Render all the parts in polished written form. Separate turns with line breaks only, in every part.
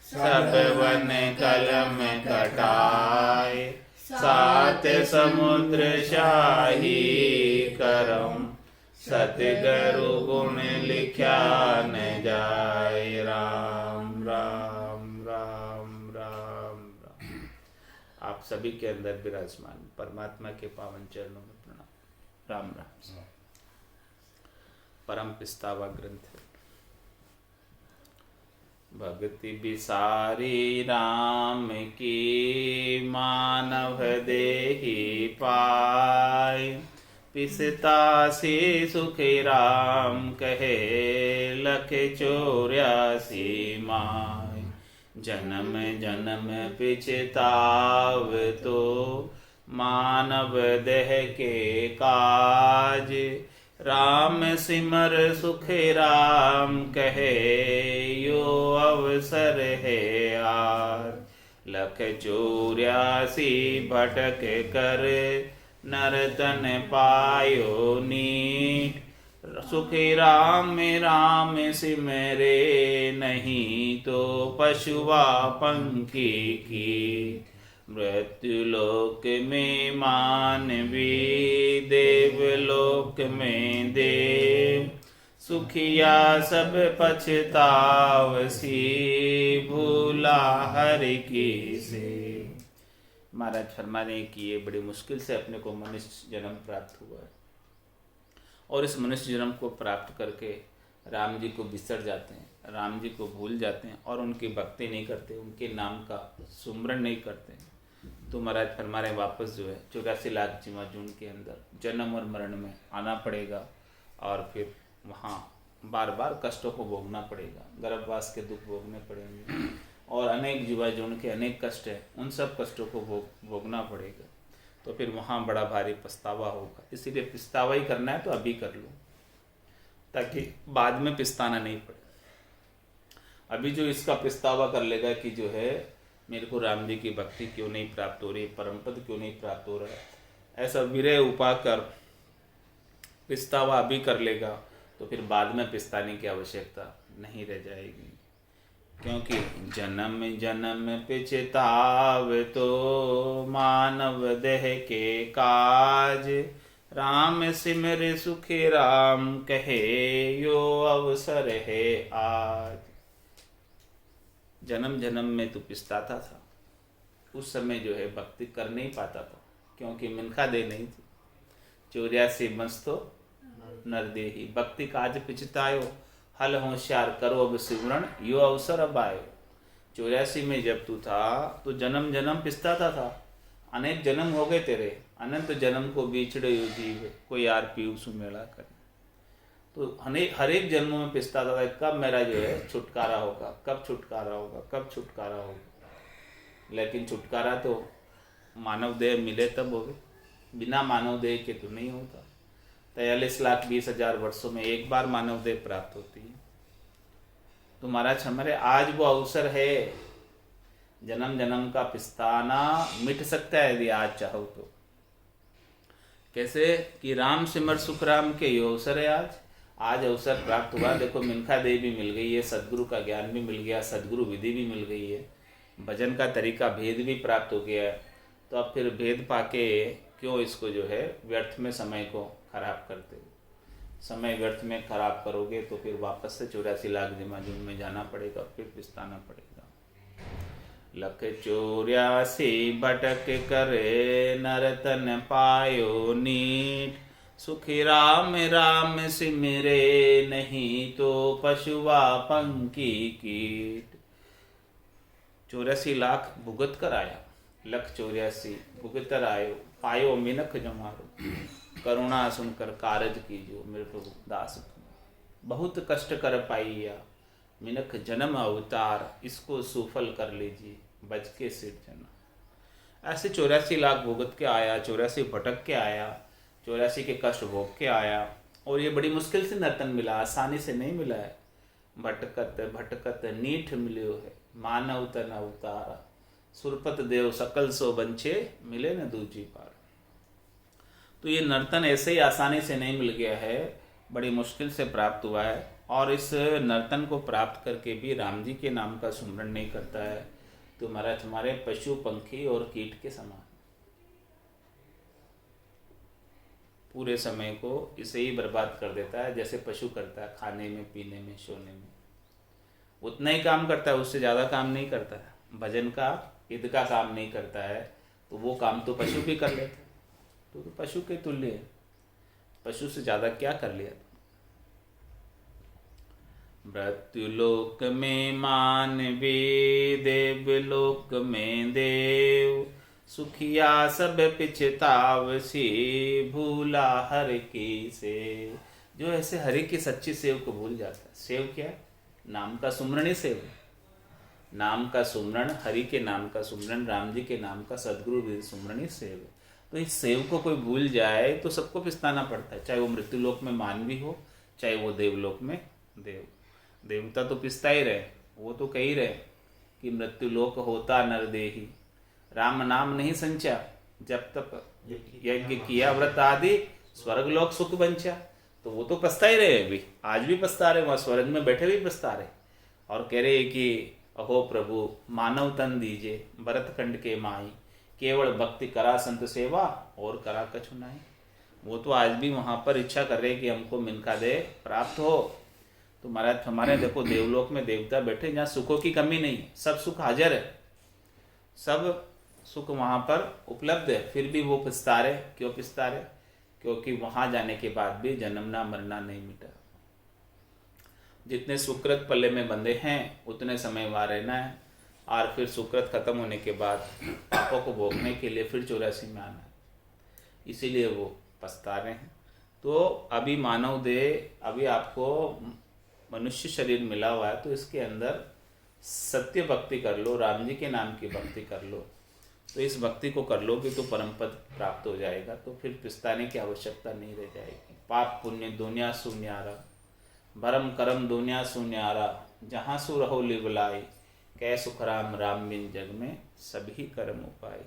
सब वन कलम कटाए, सात समुद्र शाही करम, सतगुरु गुण लिख्या न जाय। राम राम राम राम राम। आप सभी के अंदर विराजमान परमात्मा के पावन चरणों में प्रणाम। राम राम। परम पिस्तावा ग्रंथ है। भक्ति बिसारी राम की, मानव देहि पाय, पिसता से सुखी राम कहे, लख 84 माय। जन्म जन्म पिछताव तो, मानव देह के काज, राम सिमर सुख राम कहे, यो अवसर है आज। लख 84 भटक कर, नरतन पायो नीट, सुखी राम राम सिमरे, नहीं तो पशुआ पंखी की। मृत्युलोक में मानवी, देवलोक में देव, सुखिया सब पछतावसी, भूला हरि की से। महाराज फरमा रहे कि ये बड़ी मुश्किल से अपने को मनुष्य जन्म प्राप्त हुआ है, और इस मनुष्य जन्म को प्राप्त करके राम जी को बिसर जाते हैं, राम जी को भूल जाते हैं, और उनकी भक्ति नहीं करते, उनके नाम का सुमरण नहीं करते। तो महाराज फरमा रहे वापस जो है 84 लाख जीवा जून के अंदर जन्म और मरण में आना पड़ेगा, और फिर वहाँ बार बार कष्टों को भोगना पड़ेगा, गर्भवास के दुख भोगने पड़ेंगे, और अनेक जीवा जून के अनेक कष्ट हैं, उन सब कष्टों को भोगना पड़ेगा। तो फिर वहाँ बड़ा भारी पछतावा होगा। इसीलिए पछतावा ही करना है तो अभी कर लो, ताकि बाद में पछताना नहीं पड़े। अभी जो इसका पछतावा कर लेगा कि जो है मेरे को राम जी की भक्ति क्यों नहीं प्राप्त हो रही, परम पद क्यों नहीं प्राप्त हो रहा है, ऐसा विरह उपा कर पछतावा अभी कर लेगा, तो फिर बाद में पछताने की आवश्यकता नहीं रह जाएगी। क्योंकि जन्म जन्म पिछताव तो, मानव देह के काज, राम सिमर सुखी राम कहे, यो अवसर है आज। जन्म जन्म में तू पिछताता था, उस समय जो है भक्ति कर नहीं पाता था, क्योंकि मिनखा दे नहीं थी। 84 बंस तो नर देही, भक्ति काज पिछतायो, हल होशियार करो अब सिमरण, यो अवसर अब आयो। 84 में जब तू था तो जन्म जन्म पिछताता था, अनेक जन्म हो गए तेरे, अनंत जन्म को बिछड़े यो जीव, कोई यार पीऊ सुमेला करे। तो हर एक जन्म में पिछताता था, कब मेरा जो है छुटकारा होगा, कब छुटकारा होगा, कब छुटकारा होगा। लेकिन छुटकारा तो मानव देह मिले तब होगे, बिना मानव देह के तो नहीं होता। 43,20,000 वर्षों में एक बार मानव देह प्राप्त होती है। तो महाराज हमारे आज वो अवसर है, जन्म जन्म का पिछताना मिट सकता है यदि आज चाहो तो। कैसे कि राम सिमर सुख राम के ये अवसर है। आज अवसर प्राप्त हुआ। देखो मिनखा देवी भी मिल गई है, सदगुरु का ज्ञान भी मिल गया, सदगुरु विधि भी मिल गई है, भजन का तरीका भेद भी प्राप्त हो गया है। तो अब फिर भेद पाके क्यों इसको जो है व्यर्थ में समय को खराब करते हो। समय व्यर्थ में खराब करोगे तो फिर वापस से 84 लाख दिमाजून में जाना पड़ेगा, फिर पिछताना पड़ेगा। लख 84 भटक करे, नरतन पायो नीट, सुखी राम राम सिमरे, नहीं तो पशुआ पंखी कीट। 84 लाख भुगत कर आया, लख 84 भुगत कर आयो, पायो मिनख जमारो, करुणा सुनकर कारज कीजो मेरे प्रभु दास तुम। बहुत कष्ट कर पाइया, मिनख जन्म अवतार, इसको सुफल कर लीजिए, बच के सिर जना। ऐसे 84 लाख भुगत के आया, 84 भटक के आया, 84 के कष्ट भोग के आया, और ये बड़ी मुश्किल से नर्तन मिला, आसानी से नहीं मिला है। भटकत भटकत नीठ मिलियो है, मानव तन अवतारा, सुरपत देव सकल सो बंछे, मिले न दूजी पार। तो ये नर्तन ऐसे ही आसानी से नहीं मिल गया है, बड़ी मुश्किल से प्राप्त हुआ है। और इस नर्तन को प्राप्त करके भी राम जी के नाम का सुमरण नहीं करता है तो महाराज हमारे पशु पंखी और कीट के समान पूरे समय को इसे ही बर्बाद कर देता है, जैसे पशु करता है, खाने में, पीने में, सोने में। उतना ही काम करता है, उससे ज़्यादा काम नहीं करता है। भजन का, हित का काम नहीं करता है, तो वो काम तो पशु भी कर लेता है। तो पशु के तुल्य है, पशु से ज़्यादा क्या कर लिया। मृत्युलोक में मानवी, देवलोक में देव, सुखिया सब पिछतावसी, भूला हर की से। जो ऐसे हरि की सच्ची सेव को भूल जाता है। सेव क्या है? नाम का सुमरण ही सेव है। नाम का सुमरण, हरि के नाम का सुमरण, राम जी के नाम का सदगुरु सुमरण ही सेव है। तो इस सेव को कोई भूल जाए तो सबको पिछताना पड़ता है, चाहे वो मृत्युलोक में मानवी हो, चाहे वो देवलोक में देव। देवता तो पिछता ही रहे, वो तो कह ही रहे कि मृत्युलोक होता नरदेही, राम नाम नहीं संचा, जब तक यज्ञ किया व्रत आदि, स्वर्गलोक सुख बंचा। तो वो तो पछता ही रहे, अभी आज भी पछता रहे, वहाँ स्वर्ग में बैठे भी पछता रहे और कह रहे कि अहो प्रभु मानव तन दीजिए, भरत खंड के माई, केवल भक्ति करा संत सेवा और करा कछु नाई। वो तो आज भी वहाँ पर इच्छा कर रहे कि हमको मिनखा दे प्राप्त हो। तो महाराज हमारे देखो देवलोक में देवता बैठे जहाँ सुखों की कमी नहीं है, सब सुख हाजिर है, सब सुख वहाँ पर उपलब्ध है, फिर भी वो पिछता रहे। क्यों पिछता रहे? क्योंकि वहाँ जाने के बाद भी जन्मना मरना नहीं मिटा। जितने सुकृत पल्ले में बंधे हैं उतने समय वहाँ रहना है, और फिर सुकृत खत्म होने के बाद पापों को भोगने के लिए फिर 84 में आना है। इसीलिए वो पछता रहे हैं। तो अभी मानव देह, अभी आपको मनुष्य शरीर मिला हुआ है, तो इसके अंदर सत्य भक्ति कर लो, राम जी के नाम की भक्ति कर लो। तो इस भक्ति को कर लोगे तो परम पद प्राप्त हो जाएगा, तो फिर पिछताने की आवश्यकता नहीं रह जाएगी। पाप पुण्य दुनिया सुन्यारा, भरम करम दुनिया सुन्यारा, जहाँ सु रहो लिवलाई, कै सुख राम राम बिन जग में सभी कर्म उपाय।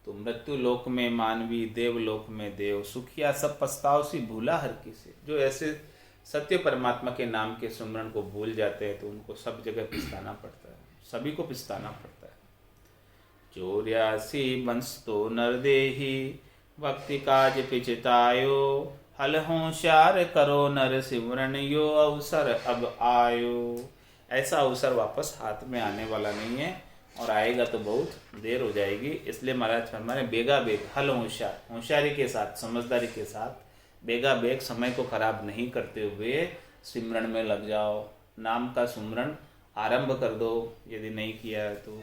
तो मृत्यु लोक में मानवी, देवलोक में देव, सुखिया सब पछताओ सी, भूला हर किसे। जो ऐसे सत्य परमात्मा के नाम के सुमरण को भूल जाते हैं तो उनको सब जगह पिछताना पड़ता है, सभी को पिछताना पड़ता है। 84 वंश तो नरदेही, भक्ति काज पिछतायो, हल होशियार करो नर सिमरन, यो अवसर अब आयो। ऐसा अवसर वापस हाथ में आने वाला नहीं है, और आएगा तो बहुत देर हो जाएगी। इसलिए महाराज फरमाए बेगा बेग, हल होशियार, होशियारी के साथ, समझदारी के साथ, बेगा बेग समय को खराब नहीं करते हुए सिमरन में लग जाओ। नाम का सुमरण आरंभ कर दो यदि नहीं किया है तो।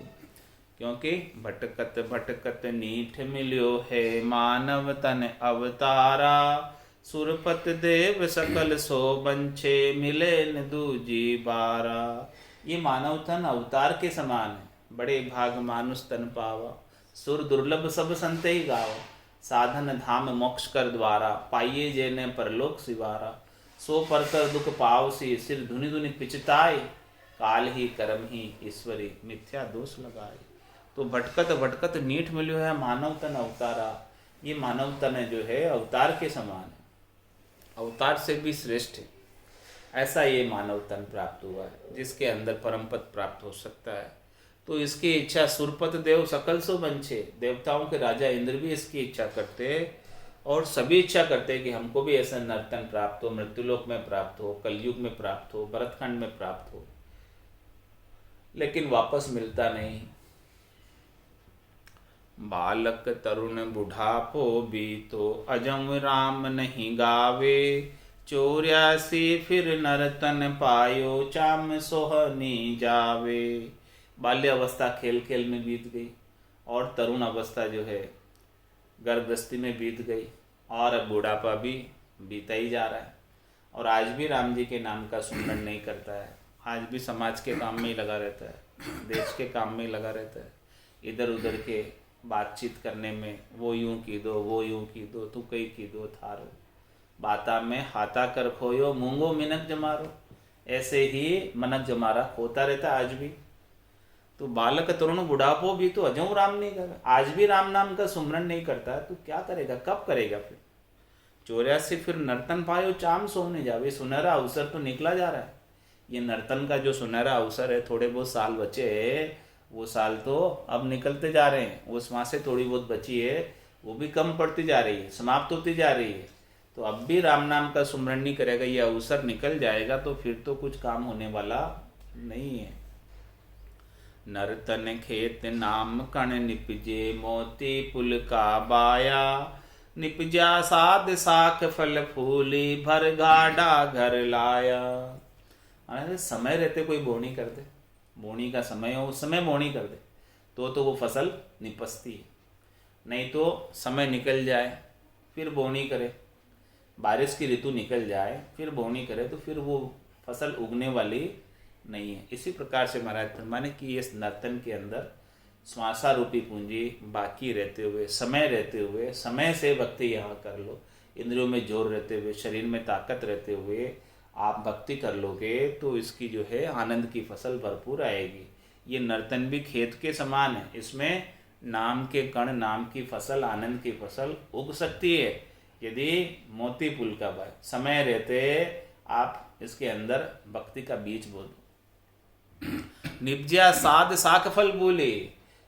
क्योंकि भटकत भटकत नीठ मिल्यो है, मानव तन अवतारा, सुरपत देव सकल सो बंछे, मिले न दूजी बारा। ये मानव तन अवतार के समान है, बड़े भाग मानुष तन पावा, सुर दुर्लभ सब संते ही गावा, साधन धाम मोक्ष कर द्वारा, पाइये जेने परलोक सिवारा, सो पर कर दुख पावसी, सिर धुनि धुनि पिचताए, काल ही कर्म ही ईश्वरी, मिथ्या दोष लगाए। तो भटकत भटकत नीठ मिल्यो है मानव तन अवतारा। ये मानव तन जो है अवतार के समान है, अवतार से भी श्रेष्ठ है। ऐसा ये मानव तन प्राप्त हुआ है जिसके अंदर परम पद प्राप्त हो सकता है। तो इसकी इच्छा सुरपत देव सकल सो बंछे, देवताओं के राजा इंद्र भी इसकी इच्छा करते और सभी इच्छा करते कि हमको भी ऐसा नर्तन प्राप्त हो, मृत्युलोक में प्राप्त हो, कलयुग में प्राप्त हो, भरतखंड में प्राप्त हो, लेकिन वापस मिलता नहीं। बालक तरुण बुढ़ापो बीतो, अजम राम नहीं गावे, 84 फिर नर्तन पायो, चाम सोहनी जावे। बाल्य अवस्था खेल खेल में बीत गई और तरुण अवस्था जो है गर्भग्रस्ती में बीत गई, और अब बुढ़ापा भी बीता ही जा रहा है। और आज भी राम जी के नाम का सुमरण नहीं करता है, आज भी समाज के काम में ही लगा रहता है, देश के काम में ही लगा रहता है, इधर उधर के बातचीत करने में, वो यूं की दो, वो यूं की दो, तू कई की दो थारो, बाता में हाथा कर खोयो, मूंगो मिनक जमारो। ऐसे ही मनक जमारा होता रहता आज भी। तो बालक तरुण बुढ़ापो भी तो अजो राम नहीं कर, आज भी राम नाम का सुमरण नहीं करता, तो क्या करेगा, कब करेगा फिर? 84 फिर नर्तन पायो चाम सोने जावे। सुनहरा अवसर तो निकला जा रहा है। ये नर्तन का जो सुनहरा अवसर है, थोड़े बहुत साल बचे हैं, वो साल तो अब निकलते जा रहे हैं। उस माह से थोड़ी बहुत बची है, वो भी कम पड़ती जा रही है, समाप्त होती जा रही है। तो अब भी राम नाम का सुमरण नहीं करेगा, ये अवसर निकल जाएगा तो फिर तो कुछ काम होने वाला नहीं है। नर्तन खेत नाम कण निपजे, मोती पुल का बाया। निपजा साध साख फल फूली, भर गाड़ा घर लाया। अरे समय रहते कोई बोनी कर दे, बोनी का समय हो उस समय बोनी कर दे तो वो फसल निपसती है। नहीं तो समय निकल जाए फिर बोनी करे, बारिश की ऋतु निकल जाए फिर बोनी करे तो फिर वो फसल उगने वाली नहीं है। इसी प्रकार से महाराज फरमाने कि इस नर्तन के अंदर श्वासा रूपी पूंजी बाकी रहते हुए, समय रहते हुए, समय से भक्ति यहाँ कर लो। इंद्रियों में जोर रहते हुए, शरीर में ताकत रहते हुए आप भक्ति कर लोगे तो इसकी जो है आनंद की फसल भरपूर आएगी। ये नर्तन भी खेत के समान है, इसमें नाम के कण, नाम की फसल, आनंद की फसल उग सकती है यदि मोती पुल का बाय समय रहते आप इसके अंदर भक्ति का बीज बो दो। निपजा साध साख फल बोले।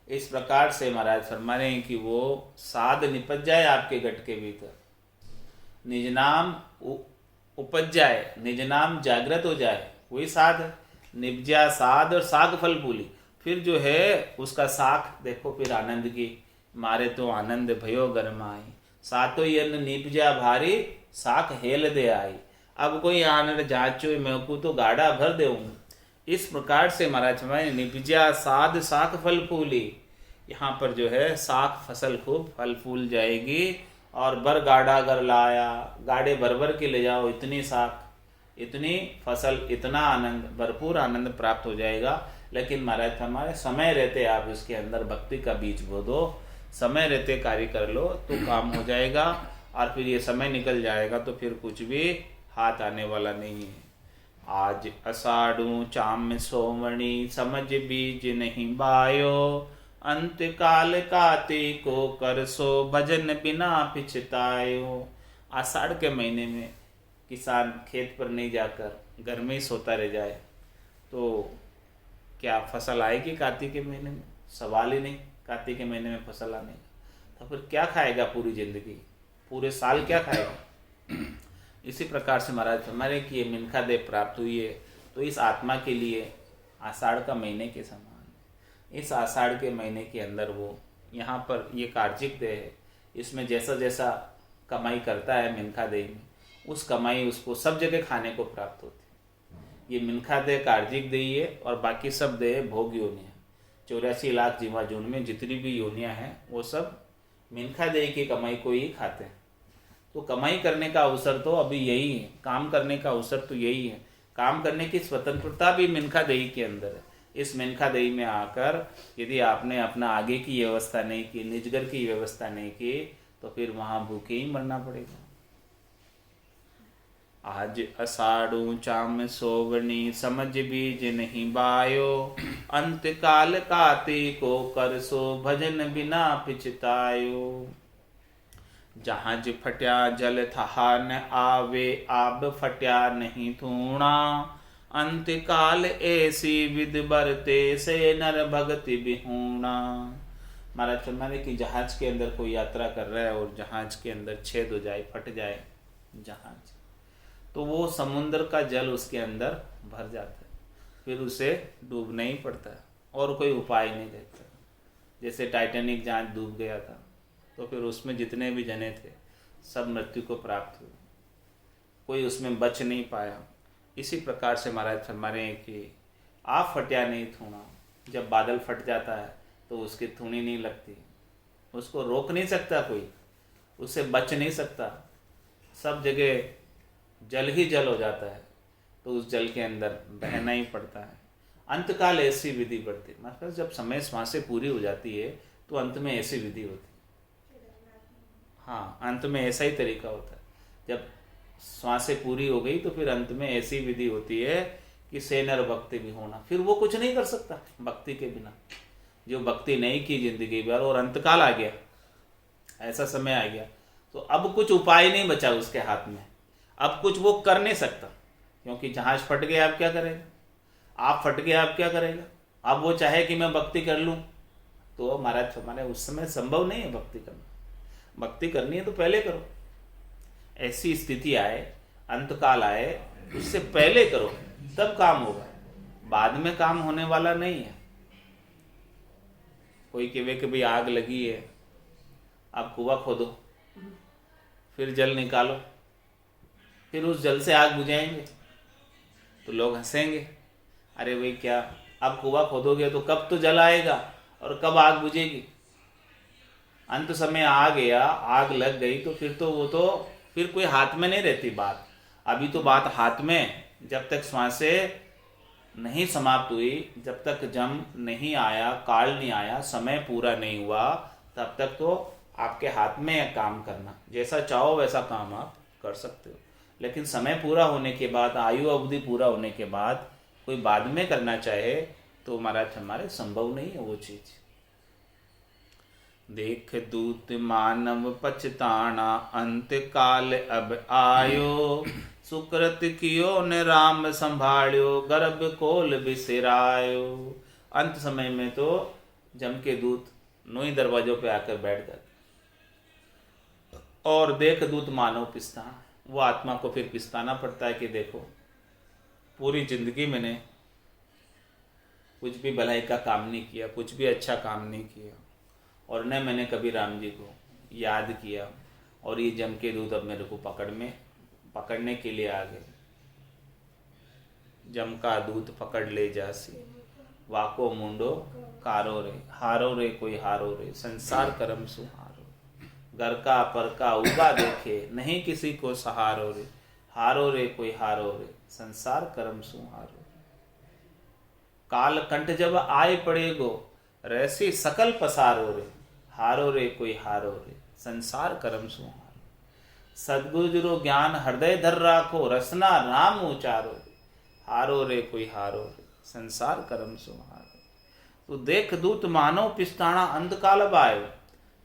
इस प्रकार से महाराज फरमा रहे हैं कि वो साध निपज जाए आपके गट के भीतर, निज नाम उपज जाए, निज नाम जागृत हो जाए, वही साध है। निपजा साध और साग फल बोली, फिर जो है उसका साख देखो, फिर आनंद की मारे तो आनंद भयो गरमाई। सातो यन निपजा भारी, साख हेल दे आई। अब कोई आनंद जाचो मेको तो गाड़ा भर देऊंगा। इस प्रकार से महाराज निपजा साध साख फल फूली, यहाँ पर जो है साख फसल खूब फल फूल जाएगी। और बर गाड़ा घर लाया, गाड़े भर भर के ले जाओ, इतनी साख, इतनी फसल, इतना आनंद, भरपूर आनंद प्राप्त हो जाएगा। लेकिन महाराज हमारे समय रहते आप इसके अंदर भक्ति का बीज बो दो, समय रहते कार्य कर लो तो काम हो जाएगा। और फिर ये समय निकल जाएगा तो फिर कुछ भी हाथ आने वाला नहीं है। आज अषाढ़ू चाम सोमणी, समझ बीज नहीं बायो। अंत काल काती को कर सो, भजन बिना पिछतायो। आषाढ़ के महीने में किसान खेत पर नहीं जाकर घर में ही सोता रह जाए तो क्या फसल आएगी कार्तिक के महीने में? सवाल ही नहीं कार्तिक के महीने में फसल आने का। तो फिर क्या खाएगा पूरी जिंदगी, पूरे साल क्या खाएगा? इसी प्रकार से महाराज हमारे कि ये मिनखा देव प्राप्त हुई है तो इस आत्मा के लिए आषाढ़ का महीने के समान है। इस आषाढ़ के महीने के अंदर वो यहाँ पर ये कार्जिक देह है, इसमें जैसा जैसा कमाई करता है मिनखा देह में, उस कमाई उसको सब जगह खाने को प्राप्त होती है। ये मिनखा देह कार्जिक देही है और बाकी सब देह भोग योनियाँ। 84 लाख जीवा जून में जितनी भी योनियाँ हैं वो सब मिनखा देही की कमाई को ही खाते हैं। तो कमाई करने का अवसर तो अभी यही है, काम करने का अवसर तो यही है। काम करने की स्वतंत्रता भी मिनखा देही के अंदर है। इस मिनखा देही में आकर यदि आपने अपना आगे की व्यवस्था नहीं की, निजगर की व्यवस्था नहीं की तो फिर वहाँ भूखे ही मरना पड़ेगा। आज अषाढ़ू चाम सोवनी, समझ बीज नहीं बायो। अंत काल काती को कर सो, भजन बिना पिछतायो। जहाज फट्या जल थहा न आवे, आब फट्या नहीं थूणा। अंत काल ऐसी विध बरते, से नर भगति बिहूणा। महाराज फरमाने कि जहाज के अंदर कोई यात्रा कर रहा है और जहाज के अंदर छेद हो जाए, फट जाए जहाज, तो वो समुद्र का जल उसके अंदर भर जाता है, फिर उसे डूबना ही पड़ता है और कोई उपाय नहीं रहता। जैसे टाइटैनिक जहाज डूब गया था तो फिर उसमें जितने भी जने थे सब मृत्यु को प्राप्त हुए, कोई उसमें बच नहीं पाया। इसी प्रकार से महाराज फरमा रहे हैं कि आप फटिया नहीं थूणा। जब बादल फट जाता है तो उसकी थूणी नहीं लगती, उसको रोक नहीं सकता कोई, उससे बच नहीं सकता, सब जगह जल ही जल हो जाता है तो उस जल के अंदर बहना ही पड़ता है। अंतकाल ऐसी विधि बढ़ती, मतलब जब समय श्वासें पूरी हो जाती है तो अंत में ऐसी विधि होती है। हाँ, अंत में ऐसा ही तरीका होता है। जब श्वासें पूरी हो गई तो फिर अंत में ऐसी विधि होती है कि से नर भक्ति भी होना। फिर वो कुछ नहीं कर सकता भक्ति के बिना। जो भक्ति नहीं की जिंदगी भर और अंतकाल आ गया, ऐसा समय आ गया तो अब कुछ उपाय नहीं बचा उसके हाथ में, अब कुछ वो कर नहीं सकता, क्योंकि जहाज फट गया, आप क्या करेगा? आप फट गया, आप क्या करेगा? अब वो चाहे कि मैं भक्ति कर लूं, तो हमारे उस समय संभव नहीं है भक्ति करना। भक्ति करनी है तो पहले करो। ऐसी स्थिति आए, अंतकाल आए, उससे पहले करो, तब काम होगा, बाद में काम होने वाला नहीं है। कोई कहे कि भाई आग लगी है, आप कुआं खोदो, फिर जल निकालो, फिर उस जल से आग बुझाएंगे, तो लोग हंसेंगे, अरे भाई क्या आप कुआं खोदोगे तो कब तो जल आएगा और कब आग बुझेगी? अंत समय आ गया, आग लग गई, तो फिर तो वो तो फिर कोई हाथ में नहीं रहती बात। अभी तो बात हाथ में, जब तक श्वासें नहीं समाप्त हुई, जब तक जम नहीं आया, काल नहीं आया, समय पूरा नहीं हुआ, तब तक तो आपके हाथ में है काम करना। जैसा चाहो वैसा काम आप कर सकते हो, लेकिन समय पूरा होने के बाद, आयु अवधि पूरा होने के बाद कोई बाद में करना चाहे तो हमारे संभव नहीं है वो चीज। देख दूत मानव पछताना, अंत काल अब आयो, सुकृत कियो ने राम संभाळ्यो, गर्भ कोल बिसरायो। अंत समय में तो जम के दूत नोई दरवाजों पे आकर बैठ जाते, और देख दूत मानव पिस्ताना, वो आत्मा को फिर पिस्ताना पड़ता है कि देखो पूरी जिंदगी मैंने कुछ भी भलाई का काम नहीं किया, कुछ भी अच्छा काम नहीं किया, और न मैंने कभी राम जी को याद किया, और ये जम के दूत अब मेरे को पकड़ने के लिए आ गए। जम का दूत पकड़ ले जासी, वाको मुंडो कारो रे, हारो रे कोई हारो रे, संसार करम सुहारो, घर का पर का उगा देखे, नहीं किसी को सहारो रे, हारो रे कोई हारो रे, संसार करम सुहारो। काल कंठ जब आए पड़ेगो, रहसी सकल पसारो रे, हारो रे कोई हारो रे, संसार करम सुहारो। सद्गुरु ज्ञान हृदय धर राखो, रसना राम उचारो रे, हारो रे कोई हारो रे, संसार करम सुहारो। तो देख दूत मानव पिस्ताना, अंतकाल अब आयो,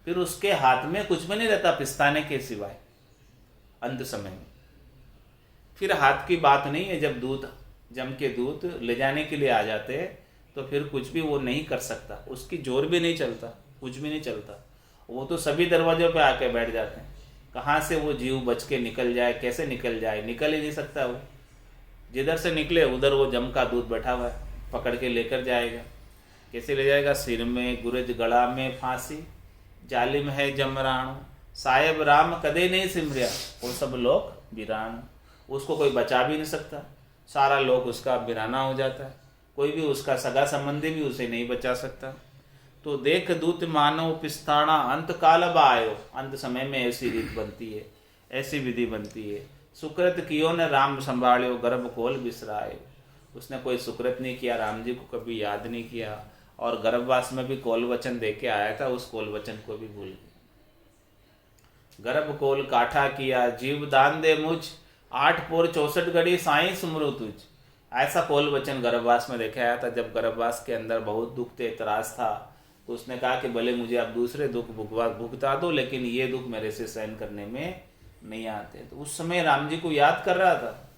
फिर उसके हाथ में कुछ भी नहीं रहता पिस्ताने के सिवाय। अंत समय में फिर हाथ की बात नहीं है। जब दूत जम के दूत ले जाने के लिए आ जाते तो फिर कुछ भी वो नहीं कर सकता, उसकी जोर भी नहीं चलता, कुछ भी नहीं चलता। वो तो सभी दरवाजों पे आके बैठ जाते हैं। कहाँ से वो जीव बच के निकल जाए, कैसे निकल जाए, निकल ही नहीं सकता। वो जिधर से निकले उधर वो जम का दूत बैठा हुआ है, पकड़ के लेकर जाएगा। कैसे ले जाएगा? सिर में गुरज, गला में फांसी, जालिम है जमराणु, साहेब राम कदे नहीं सिमरिया, वो सब लोग वीरान। उसको कोई बचा भी नहीं सकता, सारा लोग उसका वीराना हो जाता है। कोई भी उसका सगा संबंधी भी उसे नहीं बचा सकता। तो देख दूत मानव पिस्ताना, अंत काल अब आयो। अंत समय में ऐसी रीत बनती है, ऐसी विधि बनती है। सुकृत कियो ने राम संभाळ्यो, गर्भ कोल बिसरायो। उसने कोई सुकृत नहीं किया, राम जी को कभी याद नहीं किया, और गर्भवास में भी कोल वचन दे के आया था, उस कोल वचन को भी भूल गया। गर्भ कोल काठा किया, जीव दान दे मुझ, 8 पोर 64 घड़ी साईं सुमरु तुझ। ऐसा कोल वचन गर्भवास में देखा आया था। जब गर्भवास के अंदर बहुत दुख थे, त्रास था, तो उसने कहा कि भले मुझे आप दूसरे दुख भुगता दो, लेकिन ये दुख मेरे से सहन करने में नहीं आते। तो उस समय राम जी को याद कर रहा था।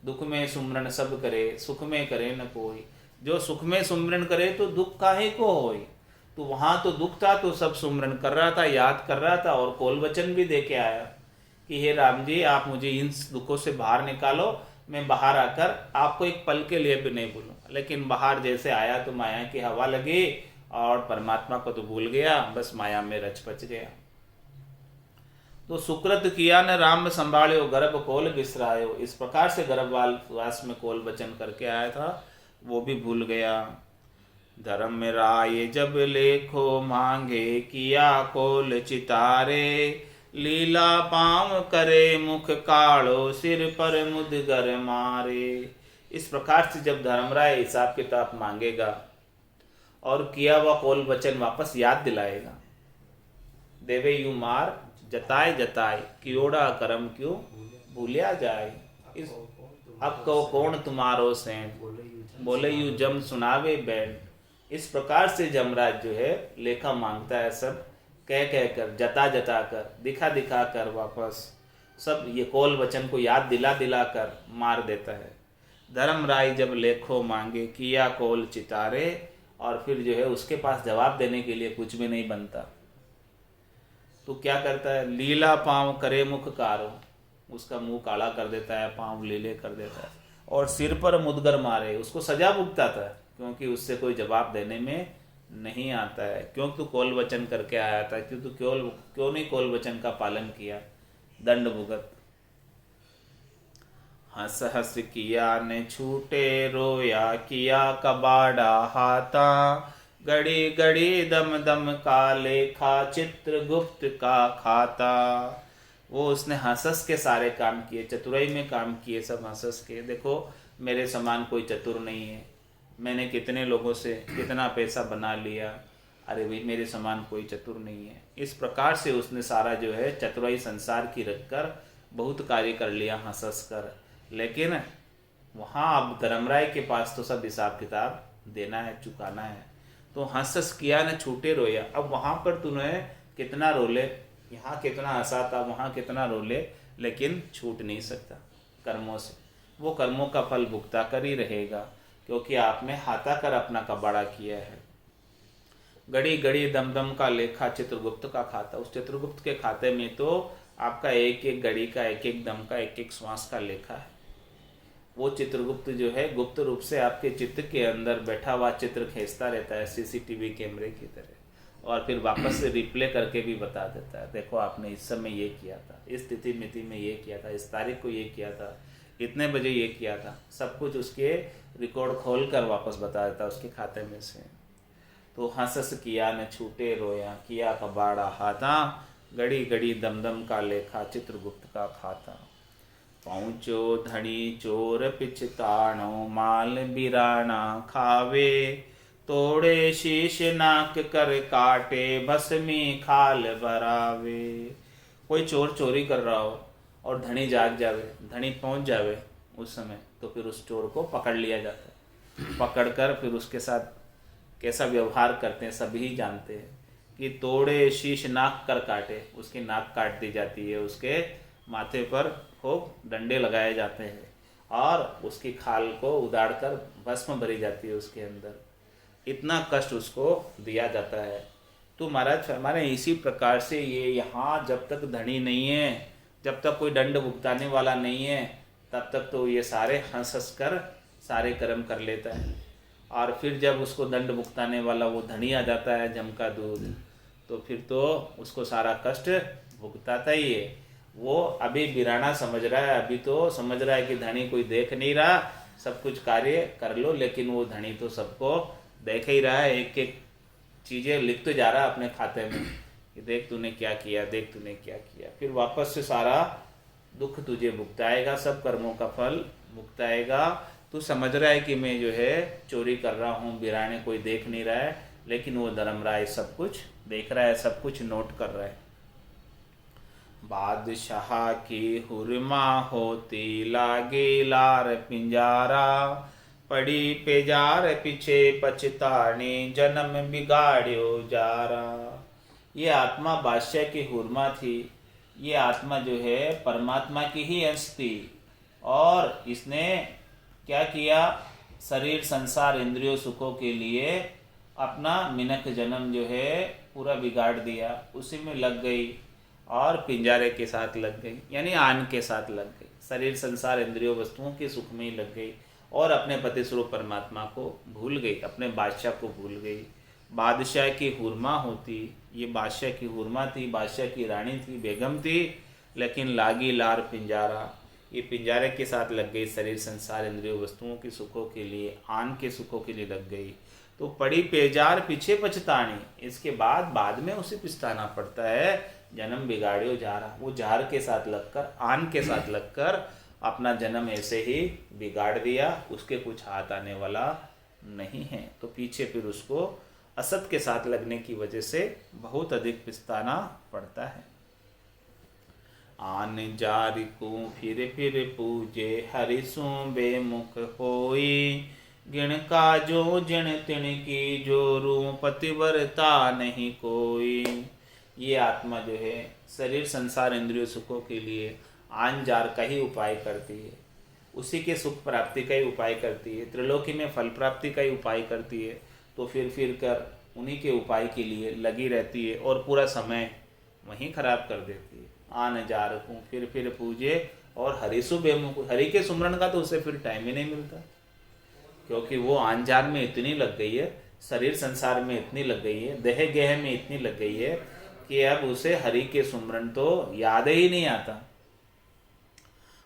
दुख में सुमरन सब करे, सुख में करे न कोई। जो सुख में सुमरन करे तो दुख काहे को होई। तो वहाँ तो दुख था तो सब सुमरन कर रहा था, याद कर रहा था, और कोल वचन भी दे के आया कि हे राम जी, आप मुझे इन दुखों से बाहर निकालो। मैं बाहर आकर आपको एक पल के लिए भी नहीं भूलूं। लेकिन बाहर जैसे आया तो माया की हवा लगी, और परमात्मा को तो भूल गया, बस माया में रच पच गया। तो सुकृत किया न राम संभाळ्यो, गर्भ कोल बिसरायो। इस प्रकार से गर्भवास में कोल वचन करके आया था, वो भी भूल गया। धर्म में राय जब लेखो मांगे, किया कोल चितारे। लीला पांव करे मुख काढ़ो, सिर पर मुदगर मारे। इस प्रकार से जब धर्मराय हिसाब किताब मांगेगा और किया हुआ कोल वचन वापस याद दिलाएगा, देवे यू मार जताए जताए, कियोड़ा कर्म क्यों भूलिया जाए। इस अब को कौन तुम्हारो सैन, बोले यू जम सुनावे बैन। इस प्रकार से जमराज जो है लेखा मांगता है सब, कह कर, जता जता कर, दिखा दिखा कर, वापस सब ये कौल वचन को याद दिला दिला कर मार देता है। धर्म राय जब लेखो मांगे, किया कौल चितारे, और फिर जो है उसके पास जवाब देने के लिए कुछ भी नहीं बनता, तो क्या करता है, लीला पाँव करे मुख कारो, उसका मुंह काला कर देता है, पाँव लीले कर देता है, और सिर पर मुदगर मारे, उसको सजा भुगताता है, क्योंकि उससे कोई जवाब देने में नहीं आता है। क्यों तू कौल वचन करके आया था, क्यों तू क्यों नहीं कौल वचन का पालन किया, दंड भुगत। हंस हंस किया ने छूटे रोया, किया कबाड़ा हाथा, गड़ी गड़ी दम दम का लेखा, चित्रगुप्त का खाता। वो उसने हंस हंस के सारे काम किए, चतुराई में काम किए, सब हंस हंस के। देखो मेरे समान कोई चतुर नहीं है, मैंने कितने लोगों से कितना पैसा बना लिया, अरे भाई मेरे समान कोई चतुर नहीं है। इस प्रकार से उसने सारा जो है चतुराई संसार की रखकर बहुत कार्य कर लिया हंस हंस कर। लेकिन वहाँ अब धर्मराय के पास तो सब हिसाब किताब देना है, चुकाना है। तो हंस हंस किया न छूटे रोया। अब वहाँ पर तूने कितना रोले, यहाँ कितना हंसा था, वहाँ कितना रोले, लेकिन छूट नहीं सकता कर्मों से। वो कर्मों का फल भुगता कर ही रहेगा, क्योंकि आपने हाथा कर अपना कबाड़ा किया है। गड़ी गड़ी दम दम का लेखा, चित्रगुप्त का खाता। उस चित्रगुप्त के खाते में तो आपका एक एक घड़ी का, एक एक दम का, एक एक श्वास का लेखा है। वो चित्रगुप्त जो है गुप्त रूप से आपके चित्त के अंदर बैठा हुआ चित्र खींचता रहता है, सीसीटीवी कैमरे की तरह, और फिर वापस से रिप्ले करके भी बता देता है, देखो आपने इस समय ये किया था, इस तिथि मिति में ये किया था, इस तारीख को ये किया था, इतने बजे ये किया था। सब कुछ उसके रिकॉर्ड खोल कर वापस बता देता है उसके खाते में से। तो हंस हंस किया न छूटे रोया, किया कबाड़ा हाथा, गड़ी गड़ी दमदम का लेखा, चित्रगुप्त का खाता। पहुँचो धनी चोर पिछताणो, माल बिराना खावे, तोड़े शीश नाक कर काटे, भस्मी खाल भरावे। कोई चोर चोरी कर रहा हो और धनी जाग जावे, धनी पहुंच जावे उस समय, तो फिर उस चोर को पकड़ लिया जाता है। पकड़कर फिर उसके साथ कैसा व्यवहार करते हैं सभी जानते हैं कि तोड़े शीश नाक कर काटे, उसकी नाक काट दी जाती है, उसके माथे पर खूब डंडे लगाए जाते हैं, और उसकी खाल को उदाड़कर भस्म भरी जाती है उसके अंदर। इतना कष्ट उसको दिया जाता है। तो महाराज हमारे इसी प्रकार से ये यहाँ जब तक धनी नहीं है, जब तक कोई दंड भुगताने वाला नहीं है, तब तक तो ये सारे हंस हंस कर सारे कर्म कर लेता है। और फिर जब उसको दंड भुगताने वाला वो धनी आ जाता है जम का दूध, तो फिर तो उसको सारा कष्ट भुगताता ही है। वो अभी बिराना समझ रहा है, अभी तो समझ रहा है कि धनी कोई देख नहीं रहा, सब कुछ कार्य कर लो, लेकिन वो धनी तो सबको देख ही रहा है, एक एक चीज़ें लिखते जा रहा है अपने खाते में कि देख तूने क्या किया, देख तूने क्या किया। फिर वापस से सारा दुख तुझे भुगताएगा, सब कर्मों का फल भुगताएगा। तू समझ रहा है कि मैं जो है चोरी कर रहा हूँ, बिराने कोई देख नहीं रहा है, लेकिन वो धर्मराय सब कुछ देख रहा है, सब कुछ नोट कर रहा है। बादशाह की हुरमा होती, लागे लार पिंजारा, पड़ी पेजार पीछे पछताने, जन्म बिगाड़ियो जारा। ये आत्मा बादशाह की हुरमा थी। ये आत्मा जो है परमात्मा की ही अंश थी, और इसने क्या किया, शरीर संसार इंद्रियों सुखों के लिए अपना मिनक जन्म जो है पूरा बिगाड़ दिया, उसी में लग गई और पिंजारे के साथ लग गई, यानी आन के साथ लग गई। शरीर संसार इंद्रियों वस्तुओं के सुख में ही लग गई और अपने पति स्वरूप परमात्मा को भूल गई, अपने बादशाह को भूल गई। बादशाह की हुरमा होती, ये बादशाह की हुरमा थी, बादशाह की रानी थी, बेगम थी, लेकिन लागी लार पिंजारा, ये पिंजारे के साथ लग गई, शरीर संसार इंद्रियों वस्तुओं के सुखों के लिए, आन के सुखों के लिए लग गई। तो पड़ी पेजार पीछे पछतानी, इसके बाद में उसे पछताना पड़ता है, जन्म बिगाड़ियो जारा। वो जार के साथ लगकर, आन के साथ लगकर अपना जन्म ऐसे ही बिगाड़ दिया, उसके कुछ हाथ आने वाला नहीं है। तो पीछे फिर उसको असत के साथ लगने की वजह से बहुत अधिक पछताना पड़ता है। आन जारी को फिर पूजे, हरिसु बेमुख होई, गिण का जो जिण तिण की जोरू, पतिव्रता नहीं कोई। ये आत्मा जो है शरीर संसार इंद्रिय सुखों के लिए आन जार का ही उपाय करती है, उसी के सुख प्राप्ति का ही उपाय करती है, त्रिलोकी में फल प्राप्ति का ही उपाय करती है, तो फिर कर उन्हीं के उपाय के लिए लगी रहती है और पूरा समय वहीं खराब कर देती है। आन जार को फिर पूजे और हरिसु बेमुख, हरि के सुमरण का तो उसे फिर टाइम ही नहीं मिलता, क्योंकि वो आन जार में इतनी लग गई है, शरीर संसार में इतनी लग गई है, देह गेह में इतनी लग गई है कि अब उसे हरि के सुमरण तो याद ही नहीं आता।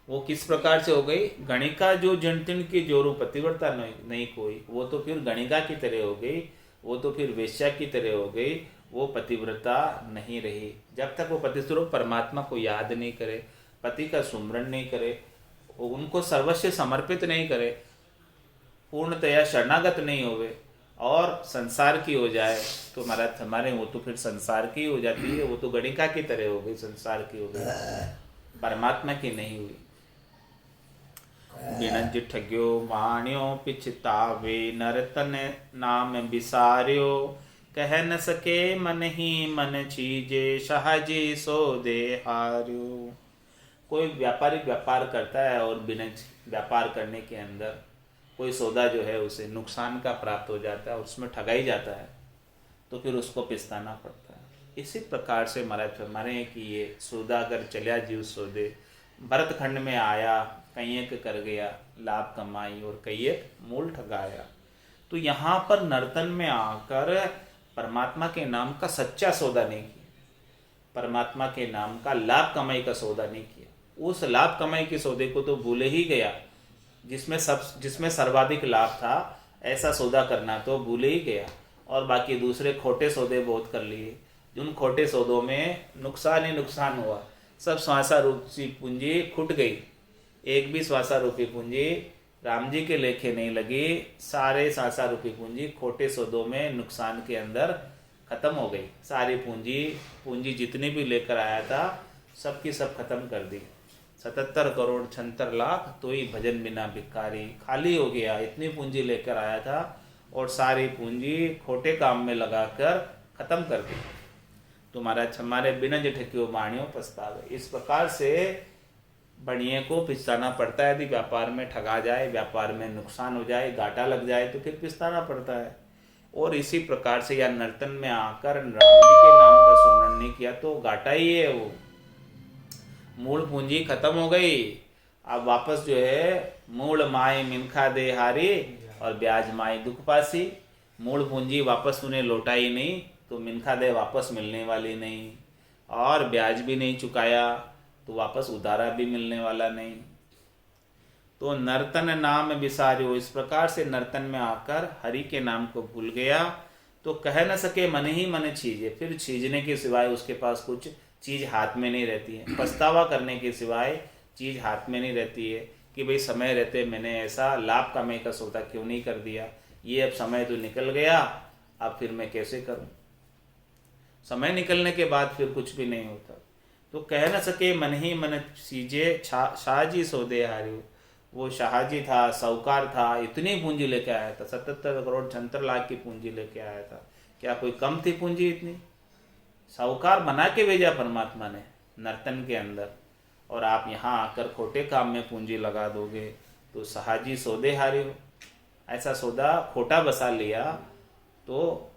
वो किस प्रकार से हो गई, गणिका जो जनतिन की जोरू पतिव्रता नहीं कोई, वो तो फिर गणिका की तरह हो गई, वो तो फिर वेश्या की तरह हो गई, वो पतिव्रता नहीं रही। जब तक वो पति स्वरूप परमात्मा को याद नहीं करे, पति का सुमरण नहीं करे, उनको सर्वस्व समर्पित नहीं करे, पूर्णतया शरणागत नहीं होवे और संसार की हो जाए, तो महाराज हमारे वो तो फिर संसार की हो जाती है, वो तो गणिका की तरह हो गई, संसार की हो गई, परमात्मा की नहीं हुई। बिनज ठग्यो वाण्यो पिछतावे नरतन नाम बिसार्यो, कह न सके मन ही मन चीजे शाहजी सो दे हार्यो। कोई व्यापारिक व्यापार करता है और बिनज व्यापार करने के अंदर कोई सौदा जो है उसे नुकसान का प्राप्त हो जाता है, उसमें ठगाई जाता है, तो फिर उसको पिछताना पड़ता है। इसी प्रकार से महाराज फरमाने हैं कि ये सौदागर चलिया जीव सौदे, भरत खंड में आया, कईयक कर गया, लाभ कमाई और कईयक मूल ठगाया। तो यहाँ पर नर्तन में आकर परमात्मा के नाम का सच्चा सौदा नहीं किया, परमात्मा के नाम का लाभ कमाई का सौदा नहीं किया। उस लाभ कमाई के सौदे को तो भूल ही गया, जिसमें सर्वाधिक लाभ था, ऐसा सौदा करना तो भूल ही गया, और बाकी दूसरे खोटे सौदे बहुत कर लिए। जिन खोटे सौदों में नुकसान ही नुकसान हुआ, सब श्वासा रूपी पूंजी खुट गई, एक भी श्वासा रूपी पूंजी राम जी के लेखे नहीं लगी, सारे श्वासा रूपी पूंजी खोटे सौदों में नुकसान के अंदर खत्म हो गई। सारी पूंजी जितनी भी लेकर आया था सबकी सब खत्म कर दी। 77 करोड़ 76 लाख तो ही भजन बिना भिखारी, खाली हो गया। इतनी पूंजी लेकर आया था और सारी पूंजी खोटे काम में लगाकर खत्म कर दी। तो महाराज हमारे बिना ठकियो बाणियों पछतावे। इस प्रकार से बढ़िया को पिछताना पड़ता है। यदि व्यापार में ठगा जाए, व्यापार में नुकसान हो जाए, घाटा लग जाए तो फिर पिछताना पड़ता है। और इसी प्रकार से या नर्तन में आकर राम जी के नाम का सुमरण नहीं किया तो घाटा ही है। वो मूल पूंजी खत्म हो गई। अब वापस जो है मूल माए मिनखा दे हारी और ब्याज माए दुख पासी। मूल पूंजी वापस उन्हें लौटाई नहीं तो मिनखा दे वापस मिलने वाली नहीं, और ब्याज भी नहीं चुकाया तो वापस उधारा भी मिलने वाला नहीं। तो नर्तन नाम बिसार्यो, इस प्रकार से नर्तन में आकर हरि के नाम को भूल गया तो कह न सके मन ही मन छीजे। फिर छीजने के सिवाय उसके पास कुछ चीज हाथ में नहीं रहती है। पछतावा करने के सिवाय चीज हाथ में नहीं रहती है कि भाई समय रहते मैंने ऐसा लाभ कमाई का सौदा क्यों नहीं कर दिया, ये अब समय तो निकल गया, अब फिर मैं कैसे करूं। समय निकलने के बाद फिर कुछ भी नहीं होता। तो कह न सके मन ही मन सीजे शाहजी सौदे हारियो। वो शाहजी था, साहूकार था, इतनी पूंजी लेके आया था, 77 करोड़ 76 लाख की पूंजी लेके आया था। क्या कोई कम थी पूंजी इतनी? साहूकार बना के भेजा परमात्मा ने नर्तन के अंदर, और आप यहाँ आकर खोटे काम में पूंजी लगा दोगे तो शाहजी सौदे हारियो। ऐसा सौदा खोटा बसा लिया तो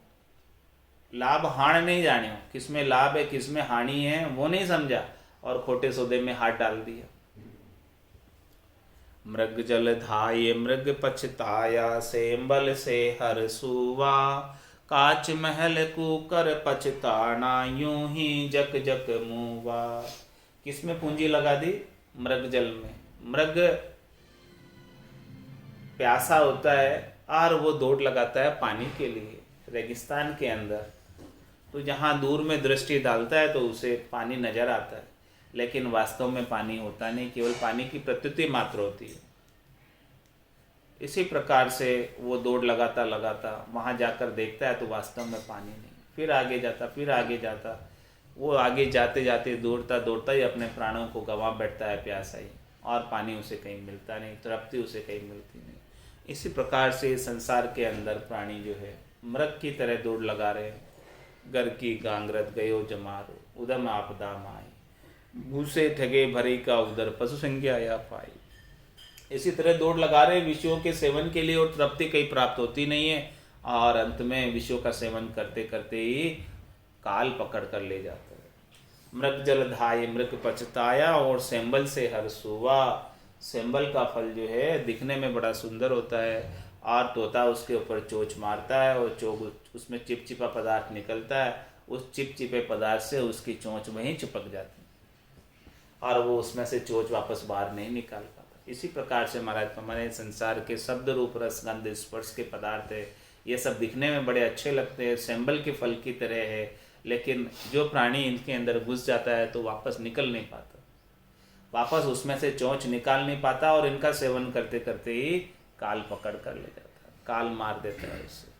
लाभ हानि नहीं जाने, किसमें लाभ है किसमें हानि है वो नहीं समझा और खोटे सौदे में हाथ डाल दिया। मृग जल धाये मृग पछताया, सेंबल से हर सुवा। काच महल कुकर पछताना, यूं ही जक जक मुवा। किसमें पूंजी लगा दी? मृग जल में। मृग प्यासा होता है और वो दौड़ लगाता है पानी के लिए रेगिस्तान के अंदर। तो जहाँ दूर में दृष्टि डालता है तो उसे पानी नजर आता है, लेकिन वास्तव में पानी होता नहीं, केवल पानी की प्रतीति मात्र होती है। इसी प्रकार से वो दौड़ लगाता वहाँ जाकर देखता है तो वास्तव में पानी नहीं। फिर आगे जाता, वो आगे जाते जाते दौड़ता ही अपने प्राणों को गंवा बैठता है प्यासा ही, और पानी उसे कहीं मिलता नहीं, तृप्ति उसे कहीं मिलती नहीं। इसी प्रकार से संसार के अंदर प्राणी जो है मृग की तरह दौड़ लगा रहे हैं। घर की गांगरत गयो जमारो, उदम आपदा माई, भूसे ठगे भरे का उदर, पशु संज्ञा या पाई। इसी तरह दौड़ लगा रहे विषयों के सेवन के लिए और तृप्ति कहीं प्राप्त होती नहीं है, और अंत में विषयों का सेवन करते करते ही काल पकड़ कर ले जाता है। मृग जल धाये मृग पछताया, और सेंबल से हर्ष हुआ। सेंबल का फल जो है दिखने में बड़ा सुंदर होता है, और तोता उसके ऊपर चोंच मारता है, और चोंच उसमें चिपचिपा पदार्थ निकलता है, उस चिपचिपे पदार्थ से उसकी चोंच वहीं चिपक जाती है और वो उसमें से चोंच वापस बाहर नहीं निकाल पाता। इसी प्रकार से महाराज हमारे संसार के शब्द रूप रस गंध स्पर्श के पदार्थ है, ये सब दिखने में बड़े अच्छे लगते हैं, सेंबल के फल की तरह है, लेकिन जो प्राणी इनके अंदर घुस जाता है तो वापस निकल नहीं पाता, वापस उसमें से चोंच निकाल नहीं पाता, और इनका सेवन करते करते ही काल पकड़ कर ले जाता है, काल मार देता है उससे।